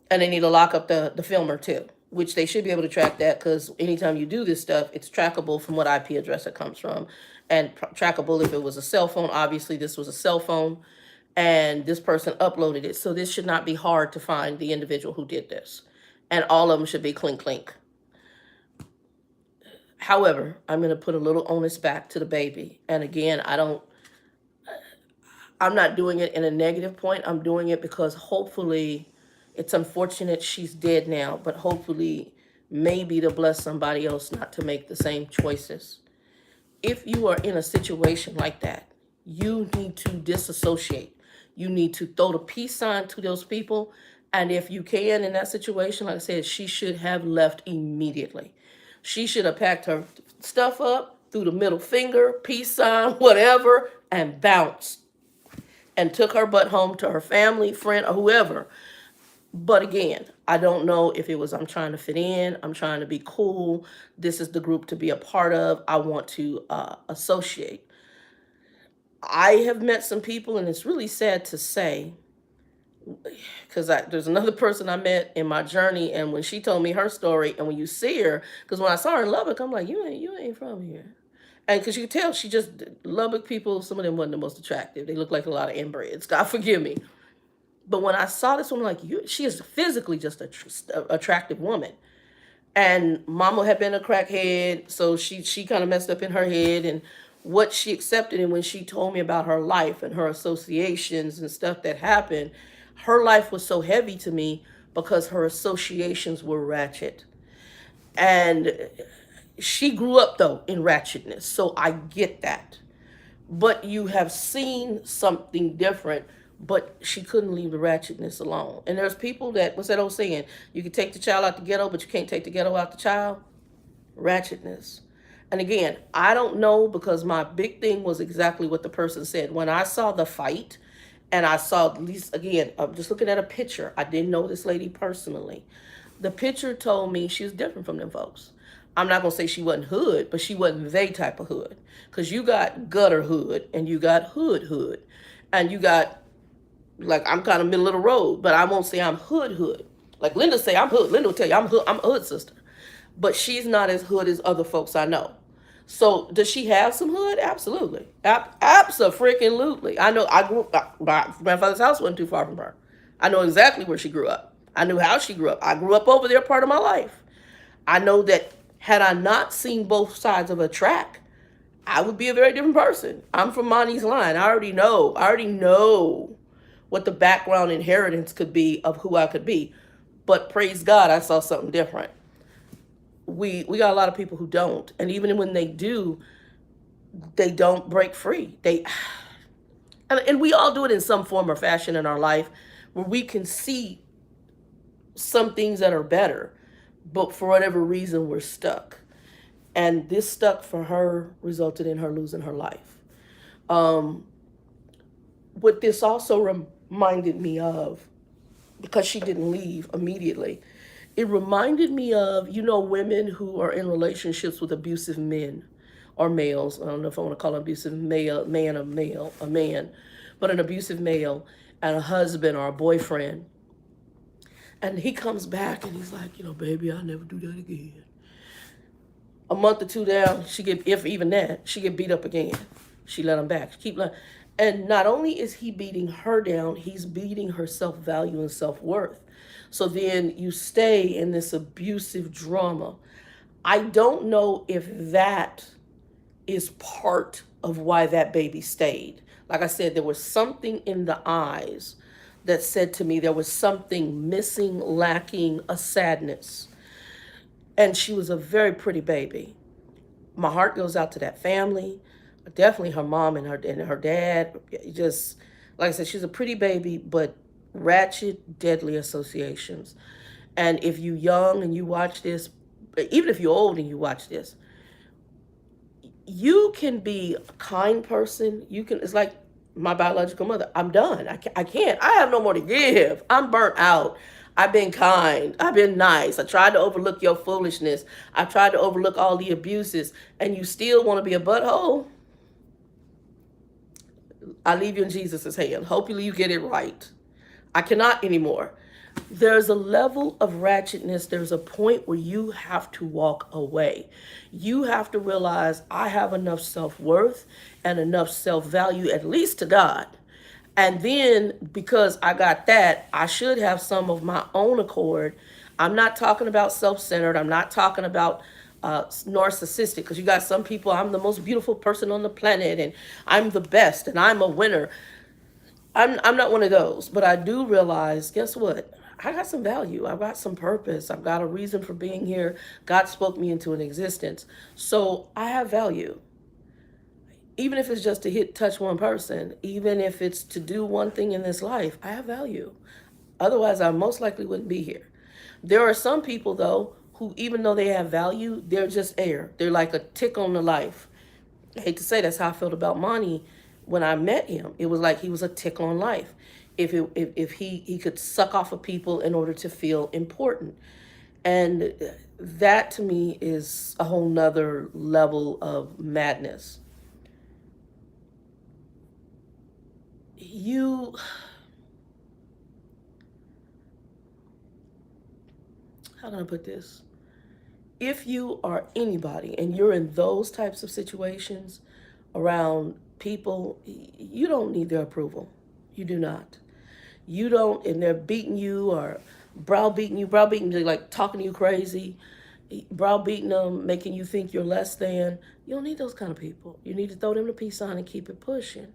And they need to lock up the filmer too, which they should be able to track that because anytime you do this stuff, it's trackable from what IP address it comes from. And trackable if it was a cell phone. Obviously, this was a cell phone. And this person uploaded it. So this should not be hard to find the individual who did this. And all of them should be clink, clink. However, I'm going to put a little onus back to the baby. And again, I'm not doing it in a negative point. I'm doing it because hopefully, it's unfortunate she's dead now, but hopefully maybe to bless somebody else not to make the same choices. If you are in a situation like that, you need to disassociate. You need to throw the peace sign to those people. And if you can, in that situation, like I said, she should have left immediately. She should have packed her stuff up, threw the middle finger, peace sign, whatever, and bounced. And took her butt home to her family, friend, or whoever. But again, I don't know if it was I'm trying to fit in, I'm trying to be cool, this is the group to be a part of, I want to associate. I have met some people, and it's really sad to say, because there's another person I met in my journey, and when she told me her story, and when you see her, because when I saw her in Lubbock, I'm like, you ain't from here. And because you could tell, Lubbock people, some of them wasn't the most attractive. They look like a lot of inbreds, God forgive me. But when I saw this woman, she is physically just an attractive woman. And mama had been a crackhead, so she kind of messed up in her head. And what she accepted, and when she told me about her life and her associations and stuff that happened, her life was so heavy to me because her associations were ratchet. And she grew up, though, in ratchetness, so I get that. But you have seen something different, but she couldn't leave the ratchetness alone. And there's people that, what's that old saying? You can take the child out the ghetto, but you can't take the ghetto out the child. Ratchetness. And again, I don't know, because my big thing was exactly what the person said. When I saw the fight, and I saw, at least, again, I'm just looking at a picture. I didn't know this lady personally. The picture told me she was different from them folks. I'm not going to say she wasn't hood, but she wasn't they type of hood. Because you got gutter hood, and you got hood. And you got, like, I'm kind of middle of the road, but I won't say I'm hood. Like Linda say, I'm hood. Linda will tell you I'm a hood sister. But she's not as hood as other folks I know. So does she have some hood? Absolutely. Abso-freaking-lutely. I know I grew up, my grandfather's house wasn't too far from her. I know exactly where she grew up. I knew how she grew up. I grew up over there part of my life. I know that had I not seen both sides of a track, I would be a very different person. I'm from Monty's line. I already know what the background inheritance could be of who I could be. But praise God, I saw something different. We got a lot of people who don't. And even when they do, they don't break free. And we all do it in some form or fashion in our life where we can see some things that are better, but for whatever reason, we're stuck. And this stuck for her resulted in her losing her life. What this also reminded me of, because she didn't leave immediately, it reminded me of, women who are in relationships with abusive men or males. I don't know if I want to call an abusive man, but an abusive male and a husband or a boyfriend. And he comes back and he's like, baby, I'll never do that again. A month or two down, she get beat up again. She let him back. And not only is he beating her down, he's beating her self-value and self-worth. So then you stay in this abusive drama. I don't know if that is part of why that baby stayed. Like I said, there was something in the eyes that said to me there was something missing, lacking, a sadness. And she was a very pretty baby. My heart goes out to that family. Definitely her mom and her dad. Just, like I said, she's a pretty baby, but ratchet, deadly associations. And if you're young and you watch this, even if you're old and you watch this, you can be a kind person. It's like my biological mother. I'm done. I can't. I have no more to give. I'm burnt out. I've been kind. I've been nice. I tried to overlook your foolishness. I tried to overlook all the abuses, and you still want to be a butthole? I leave you in Jesus' hand. Hopefully you get it right. I cannot anymore. There's a level of ratchetness. There's a point where you have to walk away. You have to realize I have enough self-worth and enough self-value, at least to God. And then because I got that, I should have some of my own accord. I'm not talking about self-centered. I'm not talking about narcissistic, because you got some people, I'm the most beautiful person on the planet and I'm the best and I'm a winner. I'm not one of those, but I do realize, guess what? I got some value. I've got some purpose. I've got a reason for being here. God spoke me into an existence. So I have value. Even if it's just to touch one person, even if it's to do one thing in this life, I have value. Otherwise, I most likely wouldn't be here. There are some people, though, who, even though they have value, they're just air. They're like a tick on the life. I hate to say that's how I felt about Monty when I met him. It was like he was a tick on life. If he could suck off of people in order to feel important. And that to me is a whole nother level of madness. How can I put this? If you are anybody and you're in those types of situations around people, you don't need their approval. You do not. You don't, and they're beating you or browbeating you, like talking to you crazy, browbeating them, making you think you're less than. You don't need those kind of people. You need to throw them the peace sign and keep it pushing.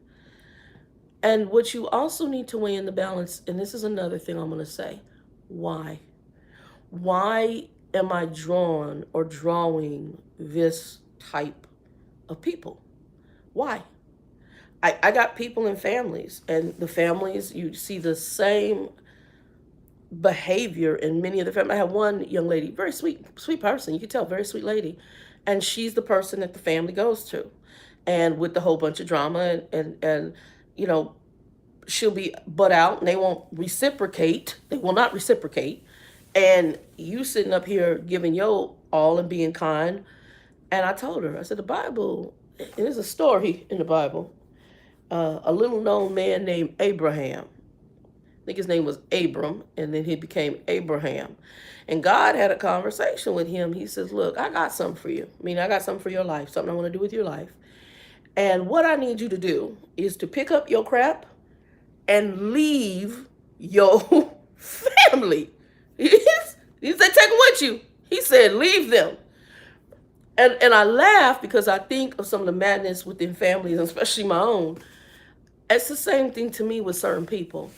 And what you also need to weigh in the balance, and this is another thing I'm going to say, why? Why am I drawn or drawing this type of people? Why? I got people in families, and the families, you see the same behavior in many of the families. I have one young lady, very sweet person. You can tell, very sweet lady. And she's the person that the family goes to. And with the whole bunch of drama and she'll be butt out and they won't reciprocate. They will not reciprocate. And you sitting up here giving your all and being kind. And I told her, I said, the Bible, there's a story in the Bible a little known man named Abraham. I think his name was Abram, and then he became Abraham. And God had a conversation with him. He says, look, I got something for you. I mean, I got something for your life, something I want to do with your life. And what I need you to do is to pick up your crap and leave your family. He said, take them with you. He said, leave them. And I laugh because I think of some of the madness within families, especially my own. It's the same thing to me with certain people.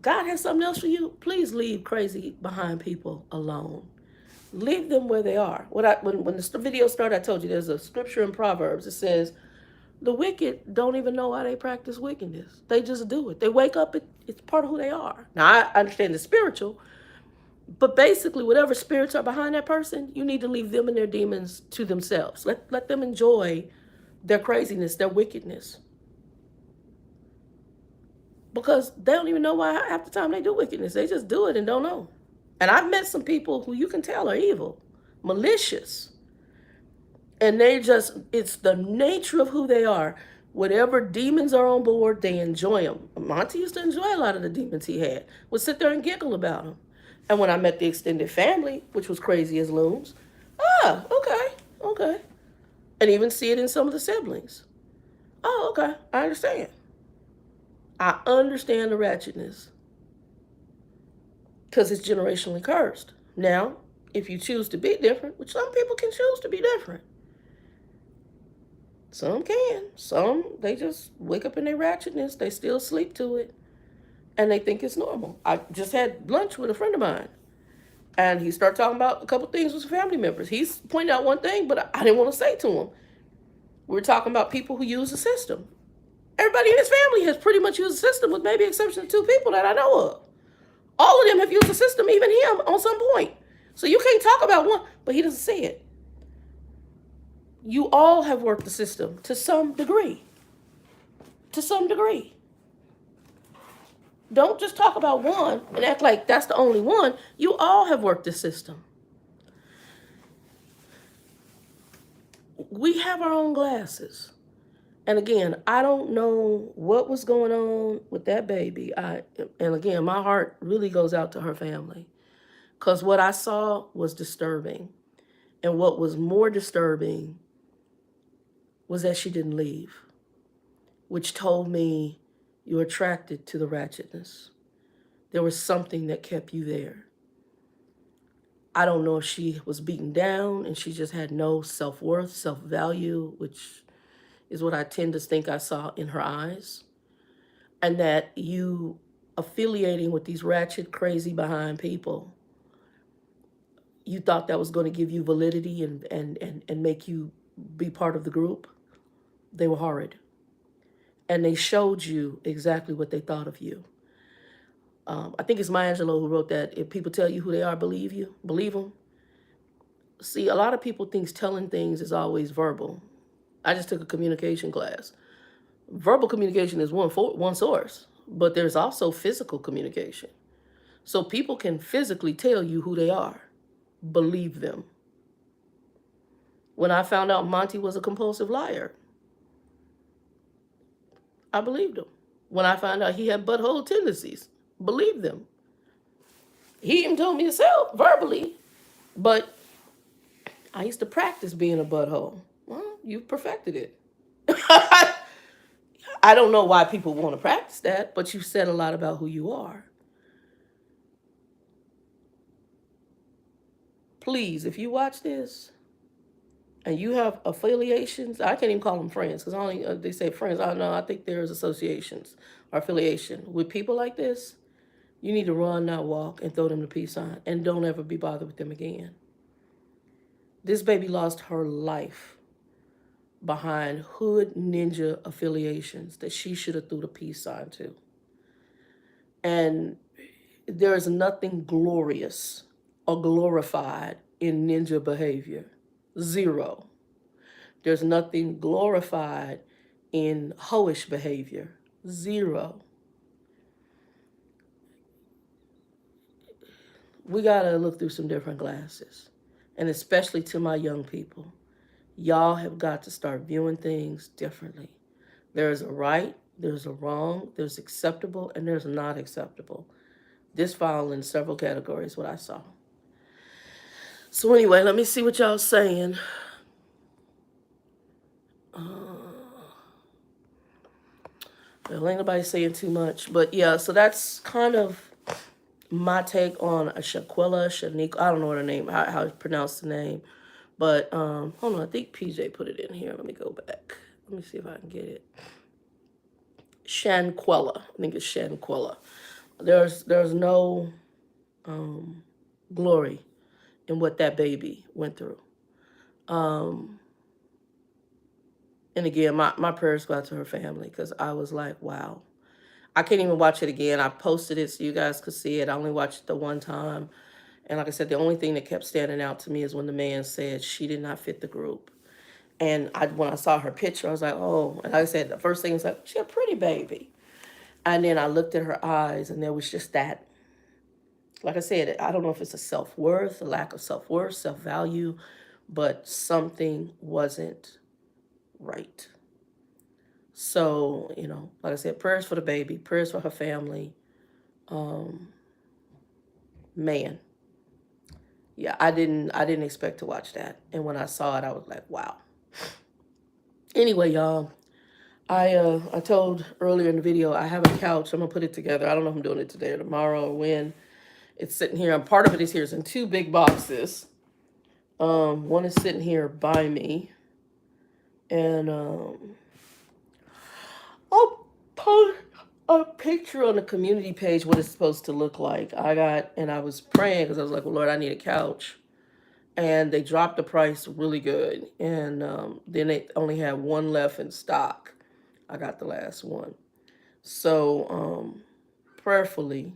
God has something else for you. Please leave crazy behind people alone. Leave them where they are. When the video started, I told you there's a scripture in Proverbs. It says, the wicked don't even know why they practice wickedness. They just do it. They wake up, it's part of who they are. Now, I understand the spiritual, but basically, whatever spirits are behind that person, you need to leave them and their demons to themselves. Let them enjoy their craziness, their wickedness. Because they don't even know why half the time they do wickedness. They just do it and don't know. And I've met some people who you can tell are evil, malicious. And it's the nature of who they are. Whatever demons are on board, they enjoy them. Monty used to enjoy a lot of the demons he had. Would sit there and giggle about them. And when I met the extended family, which was crazy as loons, okay. And even see it in some of the siblings. Oh, okay, I understand. I understand the ratchetness. Because it's generationally cursed. Now, if you choose to be different, which some people can choose to be different. Some can. Some, they just wake up in their ratchetness. They still sleep to it. And they think it's normal. I just had lunch with a friend of mine. And he started talking about a couple things with family members. He's pointed out one thing, but I didn't want to say to him. We were talking about people who use the system. Everybody in his family has pretty much used the system with maybe exception of 2 people that I know of. All of them have used the system, even him, on some point. So you can't talk about one, but he doesn't say it. You all have worked the system to some degree. To some degree. Don't just talk about one and act like that's the only one. You all have worked the system. We have our own glasses. And again, I don't know what was going on with that baby. And again, my heart really goes out to her family. Because what I saw was disturbing. And what was more disturbing was that she didn't leave, which told me you're attracted to the ratchetness. There was something that kept you there. I don't know if she was beaten down and she just had no self-worth, self-value, which is what I tend to think I saw in her eyes. And that you affiliating with these ratchet, crazy behind people, you thought that was going to give you validity and make you be part of the group. They were horrid. And they showed you exactly what they thought of you. I think it's Maya Angelou who wrote that, if people tell you who they are, believe you. Believe them. See, a lot of people think telling things is always verbal. I just took a communication class. Verbal communication is one source, but there's also physical communication. So people can physically tell you who they are. Believe them. When I found out Monty was a compulsive liar, I believed him. When I found out he had butthole tendencies, believed them. He even told me himself verbally, but I used to practice being a butthole. Well, you've perfected it. I don't know why people want to practice that, but you've said a lot about who you are. Please, if you watch this and you have affiliations, I can't even call them friends because they say friends. I don't know. I think there's associations or affiliation with people like this. You need to run, not walk, and throw them the peace sign, and don't ever be bothered with them again. This baby lost her life behind hood ninja affiliations that she should have threw the peace sign to. And there is nothing glorious or glorified in ninja behavior. Zero. There's nothing glorified in hoish behavior. Zero. We gotta look through some different glasses. And especially to my young people, y'all have got to start viewing things differently. There's a right, there's a wrong, there's acceptable, and there's not acceptable. This fall in several categories, what I saw. So anyway, let me see what y'all saying. Well, ain't nobody saying too much, but yeah. So that's kind of my take on a Shaquilla, Shaniqua. I don't know what her name, how to pronounce the name, but hold on. I think PJ put it in here. Let me go back. Let me see if I can get it. Shanquella. I think it's Shanquella. There's no glory in what that baby went through. And again, my prayers go out to her family because I was like, wow. I can't even watch it again. I posted it so you guys could see it. I only watched it the one time. And like I said, the only thing that kept standing out to me is when the man said she did not fit the group. And when I saw her picture, I was like, oh. And like I said, the first thing was like, she a pretty baby. And then I looked at her eyes, and there was just that. Like I said, I don't know if it's a self-worth, a lack of self-worth, self-value, but something wasn't right. So, like I said, prayers for the baby, prayers for her family. Man, yeah, I didn't expect to watch that. And when I saw it, I was like, wow. Anyway, y'all, I told earlier in the video, I have a couch. I'm going to put it together. I don't know if I'm doing it today or tomorrow or when. It's sitting here, and part of it is here. It's in 2 big boxes. One is sitting here by me. And I'll post a picture on the community page what it's supposed to look like. I was praying because I was like, well, Lord, I need a couch. And they dropped the price really good. And then they only had one left in stock. I got the last one. So prayerfully,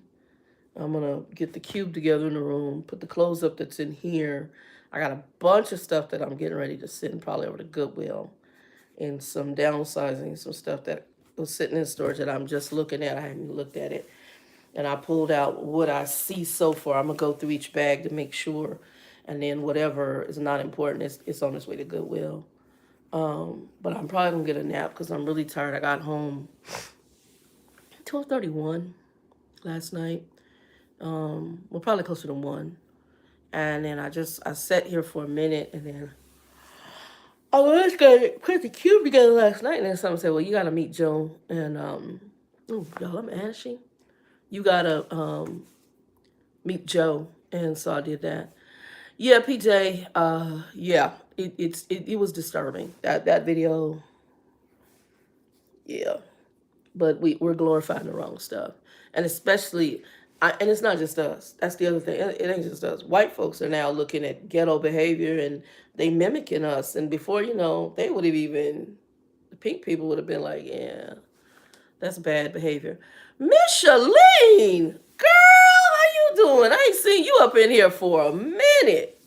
I'm going to get the cube together in the room, put the clothes up that's in here. I got a bunch of stuff that I'm getting ready to send probably over to Goodwill, and some downsizing, some stuff that was sitting in storage that I'm just looking at. I haven't looked at it. And I pulled out what I see so far. I'm going to go through each bag to make sure. And then whatever is not important, it's on its way to Goodwill. But I'm probably going to get a nap because I'm really tired. I got home 12:31 last night. Well, probably closer to 1. And then I sat here for a minute, and then I was going to put the cube together last night. And then someone said, well, you got to meet Joe. And, y'all, I'm ashy. You got to meet Joe. And so I did that. Yeah, PJ, yeah, it was disturbing. That video, yeah. But we're glorifying the wrong stuff. And especially, and it's not just us. That's the other thing. It ain't just us. White folks are now looking at ghetto behavior, and they mimicking us. And before you know, they would have even, the pink people would have been like, yeah, that's bad behavior. Micheline, girl, how you doing? I ain't seen you up in here for a minute.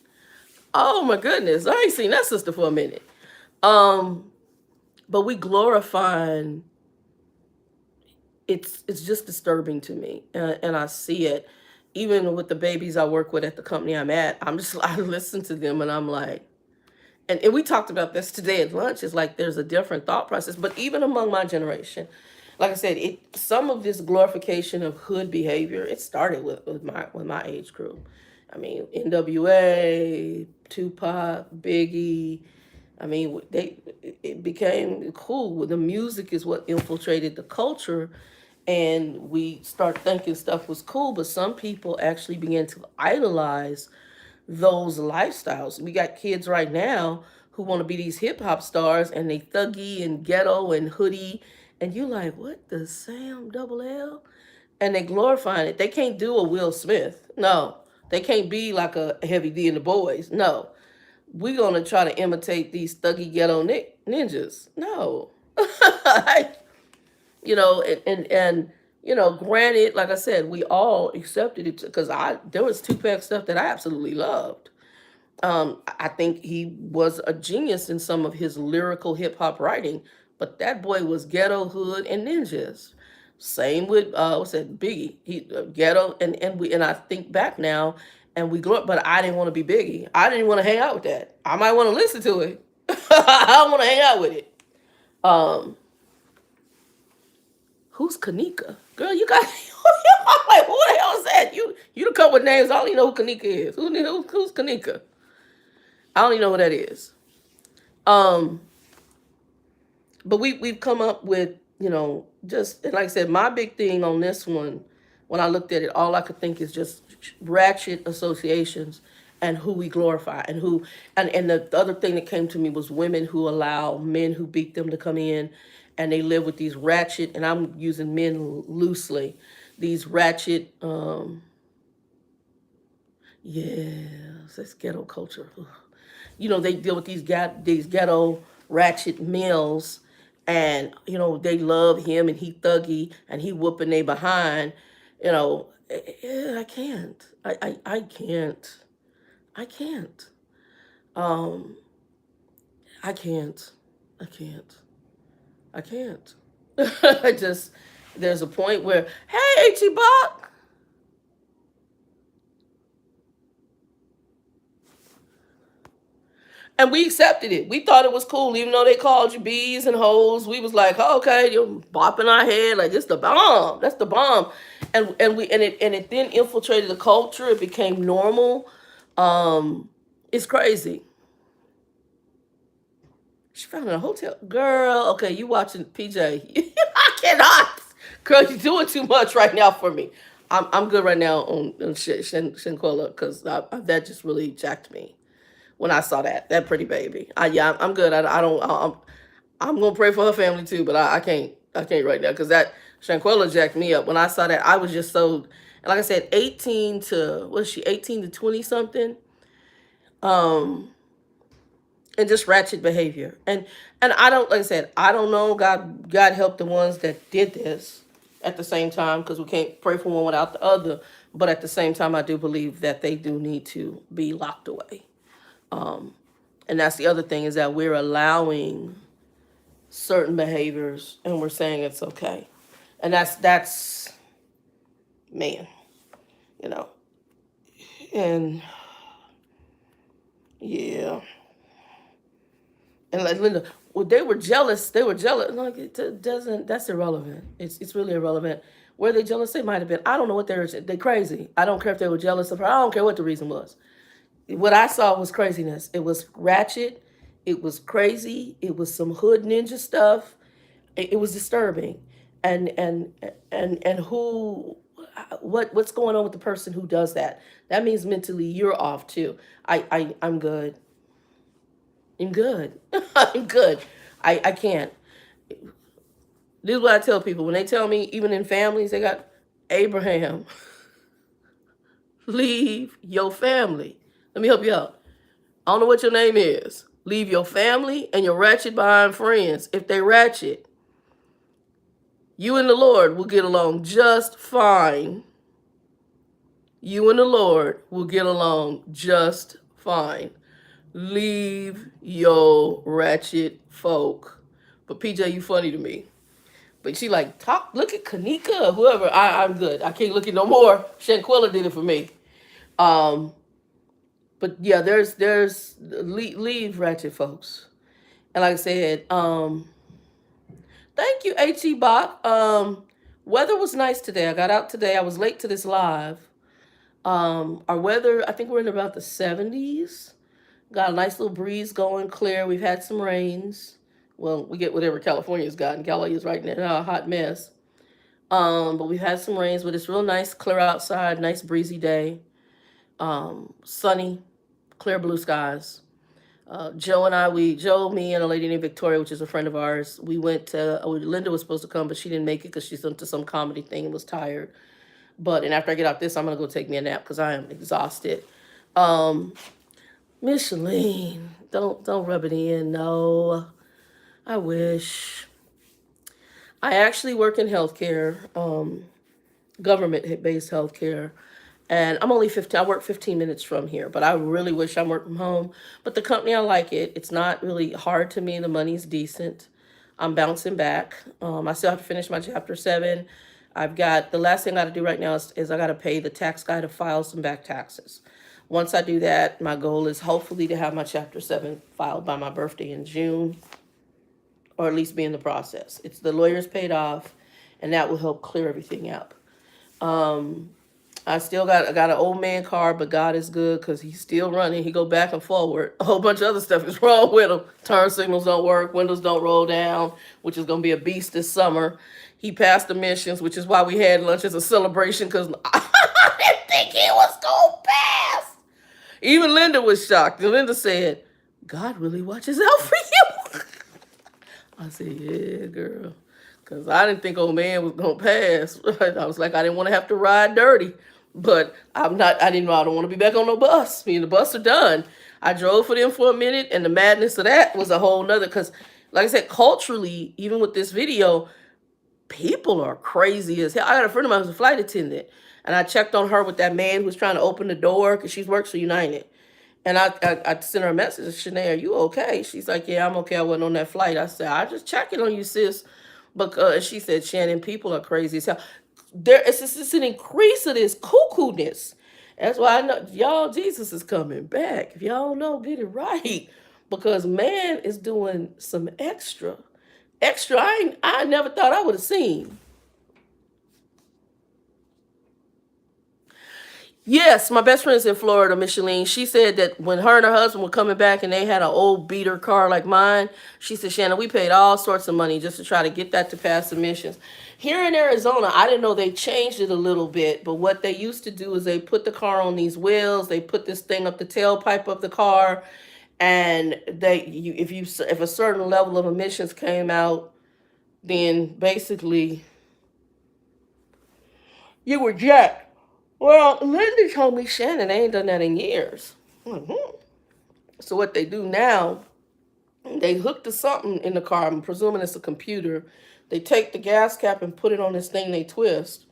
Oh my goodness, I ain't seen that sister for a minute. But we glorifying. It's just disturbing to me, and I see it, even with the babies I work with at the company I'm at. I listen to them, and I'm like, and we talked about this today at lunch. It's like there's a different thought process, but even among my generation, like I said, some of this glorification of hood behavior, it started with my age group. I mean, NWA, Tupac, Biggie. I mean, it became cool. The music is what infiltrated the culture, and we start thinking stuff was cool. But some people actually began to idolize those lifestyles. We got kids right now who want to be these hip hop stars, and they thuggy and ghetto and hoodie, and you like, what the Sam double L? And they glorifying it. They can't do a Will Smith. No. They can't be like a Heavy D and the Boys. No. We're going to try to imitate these thuggy ghetto ninjas. No. And granted, like I said, we all accepted it because there was Tupac stuff that I absolutely loved. I think he was a genius in some of his lyrical hip hop writing, but that boy was ghetto, hood, and ninjas. Same with Biggie. He ghetto, and I think back now, and we grew up, but I didn't want to be Biggie. I didn't want to hang out with that. I might want to listen to it. I don't want to hang out with it. Who's Kanika? Girl, you got. I'm like, who the hell is that? You done come with names. I don't even know who Kanika is. Who's Kanika? I don't even know who that is. Um, but we've come up with, just like I said, my big thing on this one, when I looked at it, all I could think is just ratchet associations and who we glorify and who, and the other thing that came to me was women who allow men who beat them to come in, and they live with these ratchet, and I'm using men loosely, these ratchet, that's ghetto culture. They deal with these ghetto ratchet males, and they love him, and he thuggy, and he whooping they behind. I can't. I can't. I can't. Um, I can't. I can't. I can't. I just there's a point where, hey, H.E. Buck. And we accepted it. We thought it was cool, even though they called you bees and hoes. We was like, oh, okay, you're bopping our head like it's the bomb. That's the bomb. And it then infiltrated the culture. It became normal. It's crazy. She found in a hotel. Girl, okay, you watching PJ. I cannot. Girl, you're doing too much right now for me. I'm good right now on Shinquilla, because that just really jacked me when I saw that pretty baby. I'm good. I don't. I'm gonna pray for her family too, but I can't. I can't right now, because that Shanquella jacked me up. When I saw that, I was just so. And like I said, 18 to what is she? 18 to 20 something. Um, and just ratchet behavior. And I don't, like I said, I don't know. God help the ones that did this at the same time, because we can't pray for one without the other. But at the same time, I do believe that they do need to be locked away. And that's the other thing, is that we're allowing certain behaviors, and we're saying it's okay. And that's man, you know. And yeah. And like Linda, well, they were jealous. They were jealous. Like, it doesn't. That's irrelevant. It's really irrelevant. Were they jealous? They might have been. I don't know what they're crazy. I don't care if they were jealous of her. I don't care what the reason was. What I saw was craziness. It was ratchet. It was crazy. It was some hood ninja stuff. It was disturbing. And who, what's going on with the person who does that? That means mentally you're off too. I'm good. I'm good. I'm good. I can't. This is what I tell people when they tell me, even in families, they got Abraham. Leave your family. Let me help you out. I don't know what your name is. Leave your family and your ratchet behind friends. If they ratchet, you and the Lord will get along just fine. You and the Lord will get along just fine. Leave your ratchet folk. But PJ, you funny to me. But she like, talk, look at Kanika or whoever. I'm good. I can't look at no more. Shanquilla did it for me. But yeah, there's leave ratchet folks. And like I said, thank you, H.E. Bach. Weather was nice today. I got out today. I was late to this live. Our weather, I think we're in about the 70s. Got a nice little breeze going, clear. We've had some rains. Well, we get whatever California's gotten. California's right now a hot mess. But we've had some rains, but it's real nice, clear outside, nice breezy day. Sunny, clear blue skies. Joe, me, and a lady named Victoria, which is a friend of ours, we went to, Linda was supposed to come, but she didn't make it because she's into some comedy thing and was tired. And after I get off this, I'm going to go take me a nap because I am exhausted. Micheline, don't rub it in, no. I wish. I actually work in healthcare, government-based healthcare. And I'm only 15, I work 15 minutes from here, but I really wish I worked from home. But the company, I like it. It's not really hard to me. The money's decent. I'm bouncing back. I still have to finish my Chapter 7. The last thing I got to do right now is I got to pay the tax guy to file some back taxes. Once I do that, my goal is hopefully to have my Chapter 7 filed by my birthday in June, or at least be in the process. It's the lawyer's paid off. and that will help clear everything up. I still got an old man car, but God is good because he's still running. He go back and forward. A whole bunch of other stuff is wrong with him. Turn signals don't work. Windows don't roll down, which is going to be a beast this summer. He passed emissions, which is why we had lunch as a celebration because I didn't think he was going to pass. Even Linda was shocked. And Linda said, God really watches out for you. I said, yeah, girl. Because I didn't think old man was going to pass. I was like, I didn't want to have to ride dirty. But I didn't know I don't want to be back on no bus. Me and the bus are done. I drove for them for a minute, and the madness of that was a whole nother, because like I said, culturally, even with this video, people are crazy as hell. I got a friend of mine who's a flight attendant, and I checked on her with that man who was trying to open the door because she works for United. And I sent her a message, Shanae, are you okay? She's like, yeah, I'm okay. I wasn't on that flight. I said, I just checking on you, sis. Because she said, Shannon, people are crazy as hell. It's just an increase of this cuckoo-ness. That's why I know, y'all, Jesus is coming back. If y'all don't know, get it right. Because man is doing some extra. I never thought I would have seen. Yes, my best friend's in Florida, Micheline. She said that when her and her husband were coming back and they had an old beater car like mine, she said, Shannon, we paid all sorts of money just to try to get that to pass emissions. Here in Arizona, I didn't know they changed it a little bit, but what they used to do is they put the car on these wheels, they put this thing up the tailpipe of the car, and if a certain level of emissions came out, then basically you were jacked. Well, Linda told me, Shannon, they ain't done that in years. Mm-hmm. So what they do now, they hook to something in the car. I'm presuming it's a computer. They take the gas cap and put it on this thing they twist.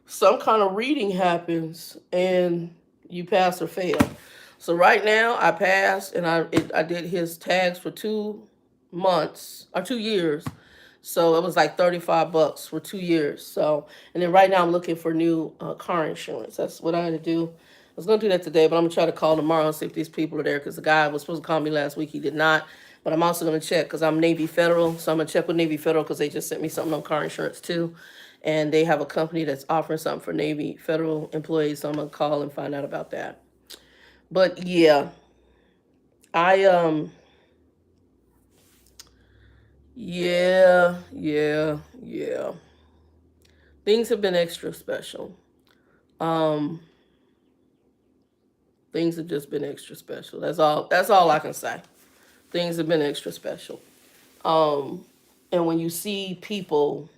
Some kind of reading happens, and you pass or fail. So right now, I passed, and I did his tags for 2 months, or 2 years. So it was like $35 for 2 years. So, and then right now I'm looking for new car insurance. That's what I had to do. I was going to do that today, but I'm going to try to call tomorrow and see if these people are there, because the guy was supposed to call me last week. He did not. But I'm also going to check because I'm Navy Federal. So I'm going to check with Navy Federal because they just sent me something on car insurance too. And they have a company that's offering something for Navy Federal employees. So I'm going to call and find out about that. But yeah, yeah. Things have been extra special. Things have just been extra special. That's all I can say. Things have been extra special. And when you see people,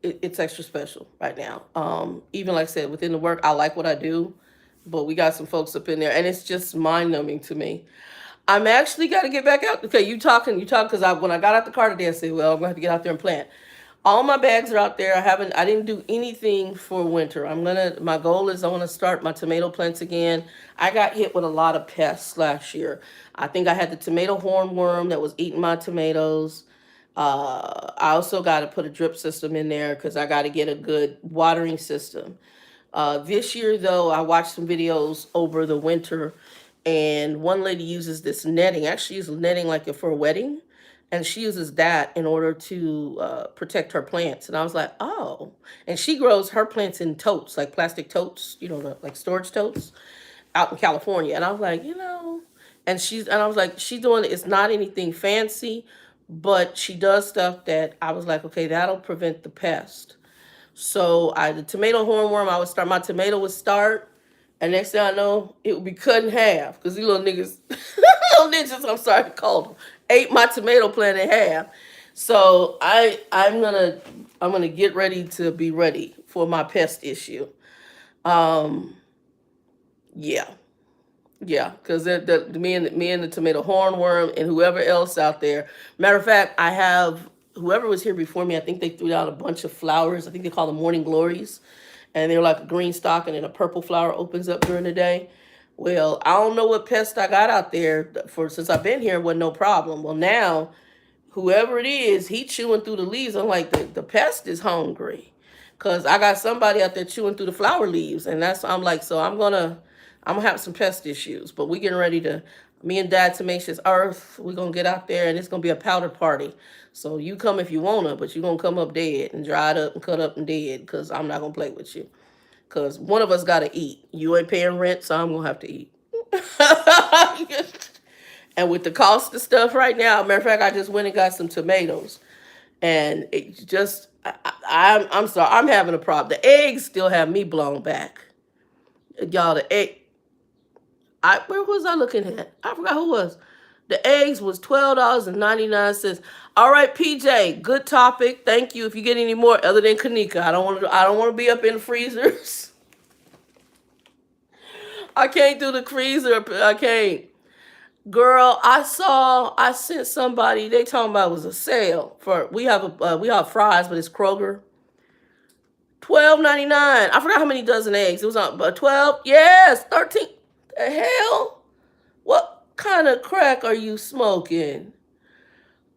it's extra special right now. Even like I said, within the work, I like what I do, but we got some folks up in there, and it's just mind-numbing to me. I'm actually got to get back out. Okay, you talking, because when I got out the car today, I said, well, I'm going to have to get out there and plant. All my bags are out there. I didn't do anything for winter. My goal is I want to start my tomato plants again. I got hit with a lot of pests last year. I think I had the tomato hornworm that was eating my tomatoes. I also got to put a drip system in there because I got to get a good watering system. This year, though, I watched some videos over the winter, and one lady uses this netting. Actually, uses netting like for a wedding, and she uses that in order to protect her plants. And I was like, oh. And she grows her plants in totes, like plastic totes, like storage totes, out in California. And I was like, and I was like, she's doing it. It's not anything fancy, but she does stuff that I was like, okay, that'll prevent the pest. So the tomato hornworm, my tomato would start, and next thing I know, it would be cut in half, because these little niggas, little ninjas, I'm sorry to call them, ate my tomato plant in half. So I'm gonna get ready to be ready for my pest issue. Yeah, because me and the tomato hornworm and whoever else out there. Matter of fact, I have whoever was here before me. I think they threw out a bunch of flowers. I think they call them morning glories, and they're like a green stalk, and then a purple flower opens up during the day. Well, I don't know what pest I got out there since I've been here. Wasn't no problem. Well, now whoever it is, he chewing through the leaves. I'm like, the pest is hungry, because I got somebody out there chewing through the flower leaves, and I'm like, so I'm gonna I'm gonna have some pest issues, but we getting ready to. Me and Dad Tenacious Earth. We're gonna get out there, and it's gonna be a powder party. So you come if you wanna, but you're gonna come up dead and dried up and cut up and dead, cause I'm not gonna play with you. Cause one of us gotta eat. You ain't paying rent, so I'm gonna have to eat. And with the cost of stuff right now, matter of fact, I just went and got some tomatoes, and it just I'm sorry, I'm having a problem. The eggs still have me blown back, y'all. The egg, where was I looking at? I forgot who was. The eggs was $12.99. All right, PJ, good topic. Thank you. If you get any more other than Kanika, I don't want to. I don't want to be up in the freezers. I can't do the freezer. I can't. Girl, I sent somebody. They talking about it was a sale for. We have fries, but it's Kroger. $12.99. I forgot how many dozen eggs. It was on 12. Yes, 13. The hell? What kind of crack are you smoking?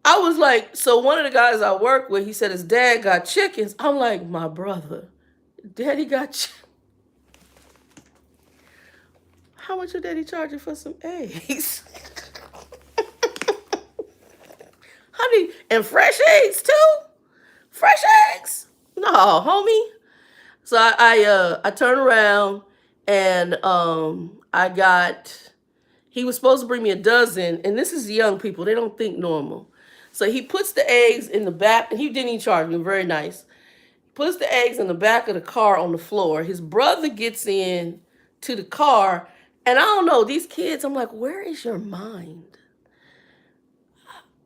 I was like, so one of the guys I work with, he said his dad got chickens. I'm like, my brother, daddy got chickens. How much your daddy charge you for some eggs? Honey, and fresh eggs too? Fresh eggs? No, homie. So I turned around and I got, he was supposed to bring me a dozen, and this is young people, they don't think normal. So he puts the eggs in the back, and he didn't even charge me, very nice. Puts the eggs in the back of the car on the floor. His brother gets in to the car, and I don't know, these kids, I'm like, where is your mind?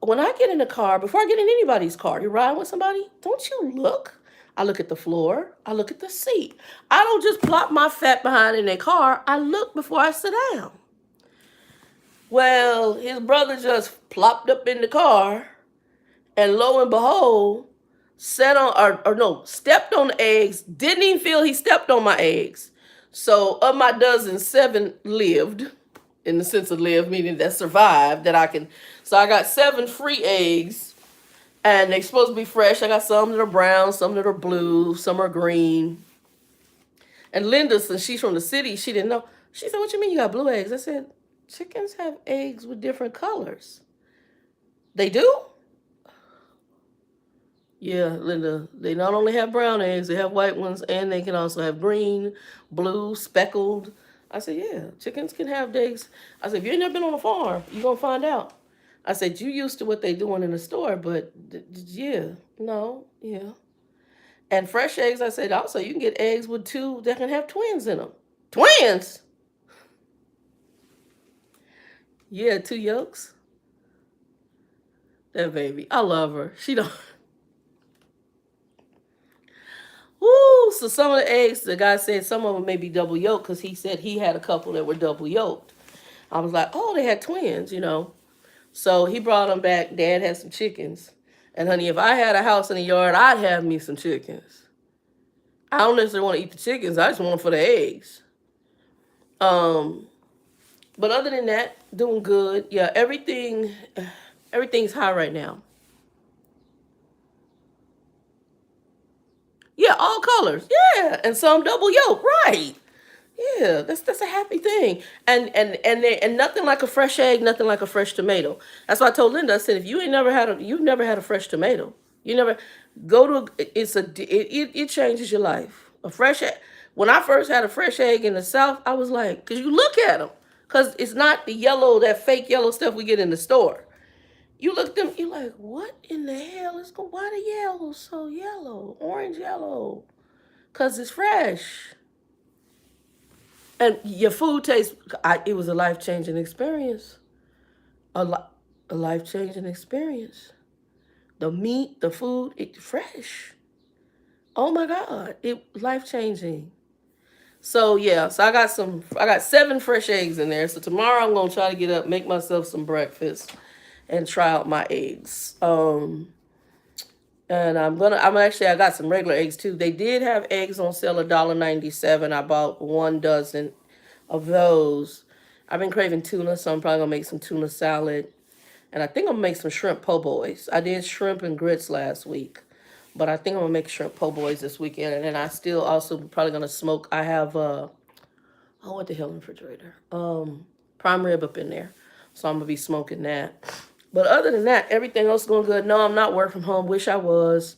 When I get in the car, before I get in anybody's car, you ride with somebody, don't you look? I look at the floor. I look at the seat. I don't just plop my fat behind in their car. I look before I sit down. Well, his brother just plopped up in the car, and lo and behold, stepped on the eggs. Didn't even feel he stepped on my eggs. So of my dozen, 7 lived, in the sense of live, meaning that survived, that I can. So I got 7 free eggs, and they're supposed to be fresh. I got some that are brown, some that are blue, some are green. And Linda, since she's from the city, she didn't know. She said, what you mean you got blue eggs? I said, chickens have eggs with different colors. They do? Yeah, Linda, they not only have brown eggs, they have white ones, and they can also have green, blue, speckled. I said, yeah, chickens can have eggs. I said, if you ain't never been on a farm, you're going to find out. I said, you used to what they doing in the store, but yeah, no, yeah. And fresh eggs, I said, also, you can get eggs with 2 that can have twins in them. Twins? Yeah, 2 yolks. That baby, I love her. She don't. Woo! So some of the eggs, the guy said some of them may be double yolked because he said he had a couple that were double yolked. I was like, oh, they had twins, So he brought them back. Dad had some chickens. And honey, if I had a house in the yard, I'd have me some chickens. I don't necessarily want to eat the chickens. I just want them for the eggs. But other than that, doing good. Yeah, everything's high right now. Yeah, all colors. Yeah, and some double yolk. Right. Yeah, that's a happy thing. And nothing like a fresh egg, nothing like a fresh tomato. That's why I told Linda. I said, if you've never had a fresh tomato. You never go to it changes your life. A fresh egg. When I first had a fresh egg in the South, I was like, because you look at them, because it's not the yellow, that fake yellow stuff we get in the store. You look at them, you're like, what in the hell is going? Why the yellow so yellow, orange yellow? Because it's fresh. And your food tastes. It was a life-changing experience. A life-changing experience. The meat, the food, it's fresh. Oh my God, it life-changing. So yeah, so I got 7 fresh eggs in there. So tomorrow I'm gonna try to get up, make myself some breakfast, and try out my eggs. And I got some regular eggs too. They did have eggs on sale, $1.97. I bought 1 dozen of those. I've been craving tuna, so I'm probably gonna make some tuna salad. And I think I'm gonna make some shrimp po' boys. I did shrimp and grits last week, but I think I'm gonna make shrimp po' boys this weekend. And then I still also probably gonna smoke. I have Oh, what the hell in the refrigerator? Prime rib up in there. So I'm gonna be smoking that. But other than that, everything else is going good. No, I'm not working from home. Wish I was.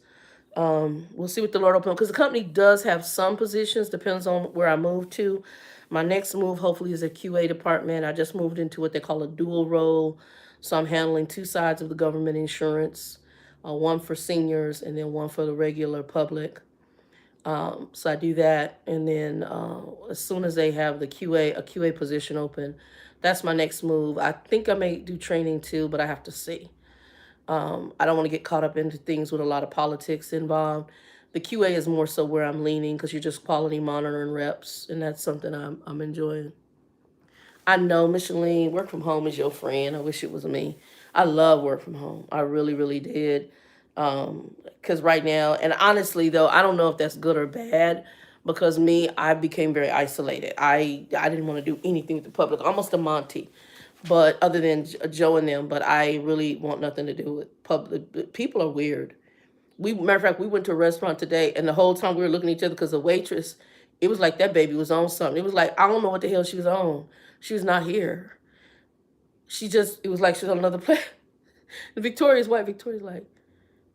We'll see what the Lord open because the company does have some positions. Depends on where I move to. My next move, hopefully, is a QA department. I just moved into what they call a dual role, so I'm handling two sides of the government insurance, one for seniors and then one for the regular public. So I do that, and then as soon as they have a QA position open, that's my next move. I think I may do training too, but I have to see. I don't want to get caught up into things with a lot of politics involved. The QA is more so where I'm leaning because you're just quality monitoring reps, and that's something I'm enjoying. I know, Micheline, work from home is your friend. I wish it was me. I love work from home. I really, really did. Because right now, and honestly, though, I don't know if that's good or bad because me, I became very isolated. I didn't want to do anything with the public, almost a Monty, but other than Joe and them, but I really want nothing to do with public. People are weird. Matter of fact, we went to a restaurant today, and the whole time we were looking at each other because the waitress, it was like that baby was on something. It was like I don't know what the hell she was on. She was not here. It was like she was on another planet. Victoria's white. Victoria's like,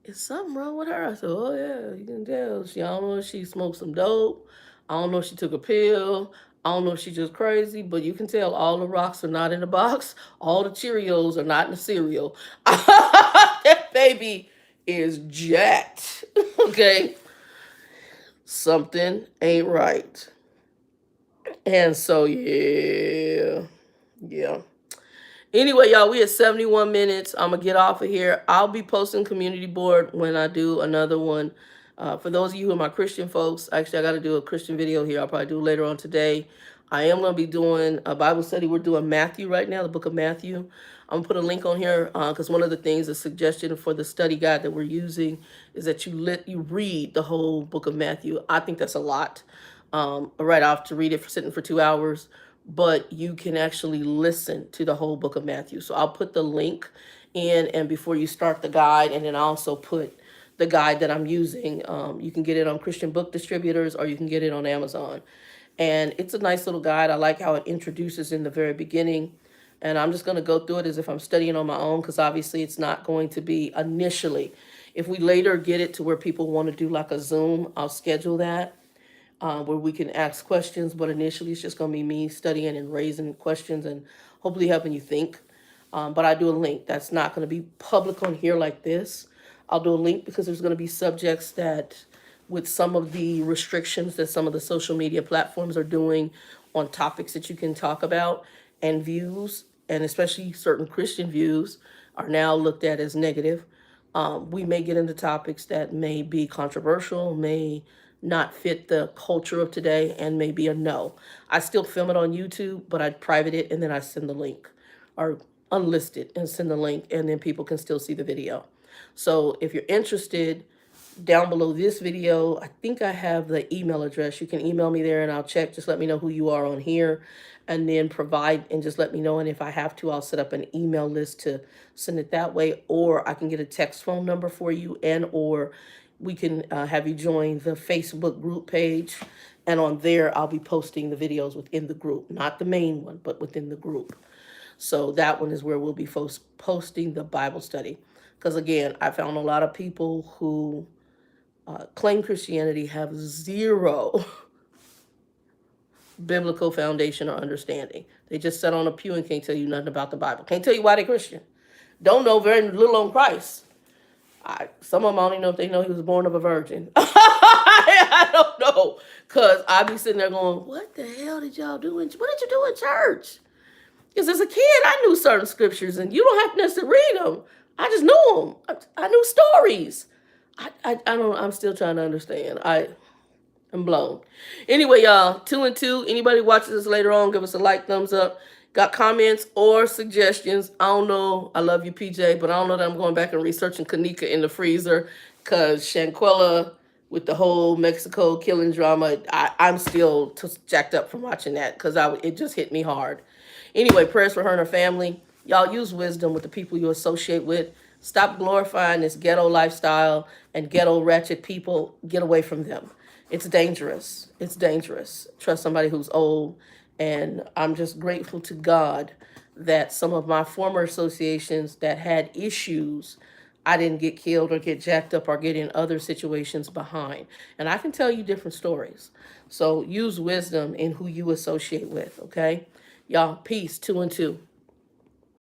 is something wrong with her? I said, oh yeah, you can tell. I don't know if she smoked some dope. I don't know if she took a pill. I don't know if she's just crazy, but you can tell all the rocks are not in the box. All the Cheerios are not in the cereal. That baby is jacked. Okay. Something ain't right. And so, yeah. Yeah. Anyway, y'all, we at 71 minutes. I'm going to get off of here. I'll be posting community board when I do another one. For those of you who are my Christian folks, actually, I got to do a Christian video here. I'll probably do later on today. I am going to be doing a Bible study. We're doing Matthew right now, the book of Matthew. I'm going to put a link on here because one of the things, a suggestion for the study guide that we're using is that you read the whole book of Matthew. I think that's a lot. Right off to read it for sitting for 2 hours, but you can actually listen to the whole book of Matthew. So I'll put the link in, and before you start the guide, and then I also put the guide that I'm using. You can get it on Christian book distributors, or you can get it on Amazon. And it's a nice little guide. I like how it introduces in the very beginning. And I'm just going to go through it as if I'm studying on my own, because obviously it's not going to be initially. If we later get it to where people want to do like a Zoom, I'll schedule that. Where we can ask questions, but initially it's just going to be me studying and raising questions and hopefully helping you think. But I do a link that's not going to be public on here like this. I'll do a link because there's going to be subjects that, with some of the restrictions that some of the social media platforms are doing on topics that you can talk about, and views, and especially certain Christian views, are now looked at as negative. We may get into topics that may be controversial, may not fit the culture of today, and may be a no. I still film it on YouTube, but I private it and then I send the link, or unlist it and send the link, and then people can still see the video. So if you're interested, down below this video, I think I have the email address. You can email me there and I'll check. Just let me know who you are on here, and then just let me know. And if I have to, I'll set up an email list to send it that way, or I can get a text phone number for you, or we can have you join the Facebook group page. And on there, I'll be posting the videos within the group, not the main one, but within the group. So that one is where we'll be posting the Bible study. Because again, I found a lot of people who claim Christianity have zero biblical foundation or understanding. They just sat on a pew and can't tell you nothing about the Bible. Can't tell you why they're Christian. Don't know very little on Christ. Some of them, I don't even know if they know he was born of a virgin. I don't know. Because I be sitting there going, what the hell did y'all do? What did you do in church? Because as a kid, I knew certain scriptures, and you don't have to necessarily read them. I just knew them. I knew stories. I don't. I'm still trying to understand. I'm blown. Anyway, y'all, 2 and 2. Anybody watches this later on, give us a like, thumbs up. Got comments or suggestions? I don't know. I love you, PJ, but I don't know that I'm going back and researching Kanika in the freezer, because Shanquella with the whole Mexico killing drama, I'm still jacked up from watching that, because it just hit me hard. Anyway, prayers for her and her family. Y'all use wisdom with the people you associate with. Stop glorifying this ghetto lifestyle and ghetto ratchet people. Get away from them. It's dangerous. It's dangerous. Trust somebody who's old And I'm just grateful to God that some of my former associations that had issues, I didn't get killed or get jacked up or get in other situations behind. And I can tell you different stories. So use wisdom in who you associate with, okay? Y'all, peace, 2 and 2.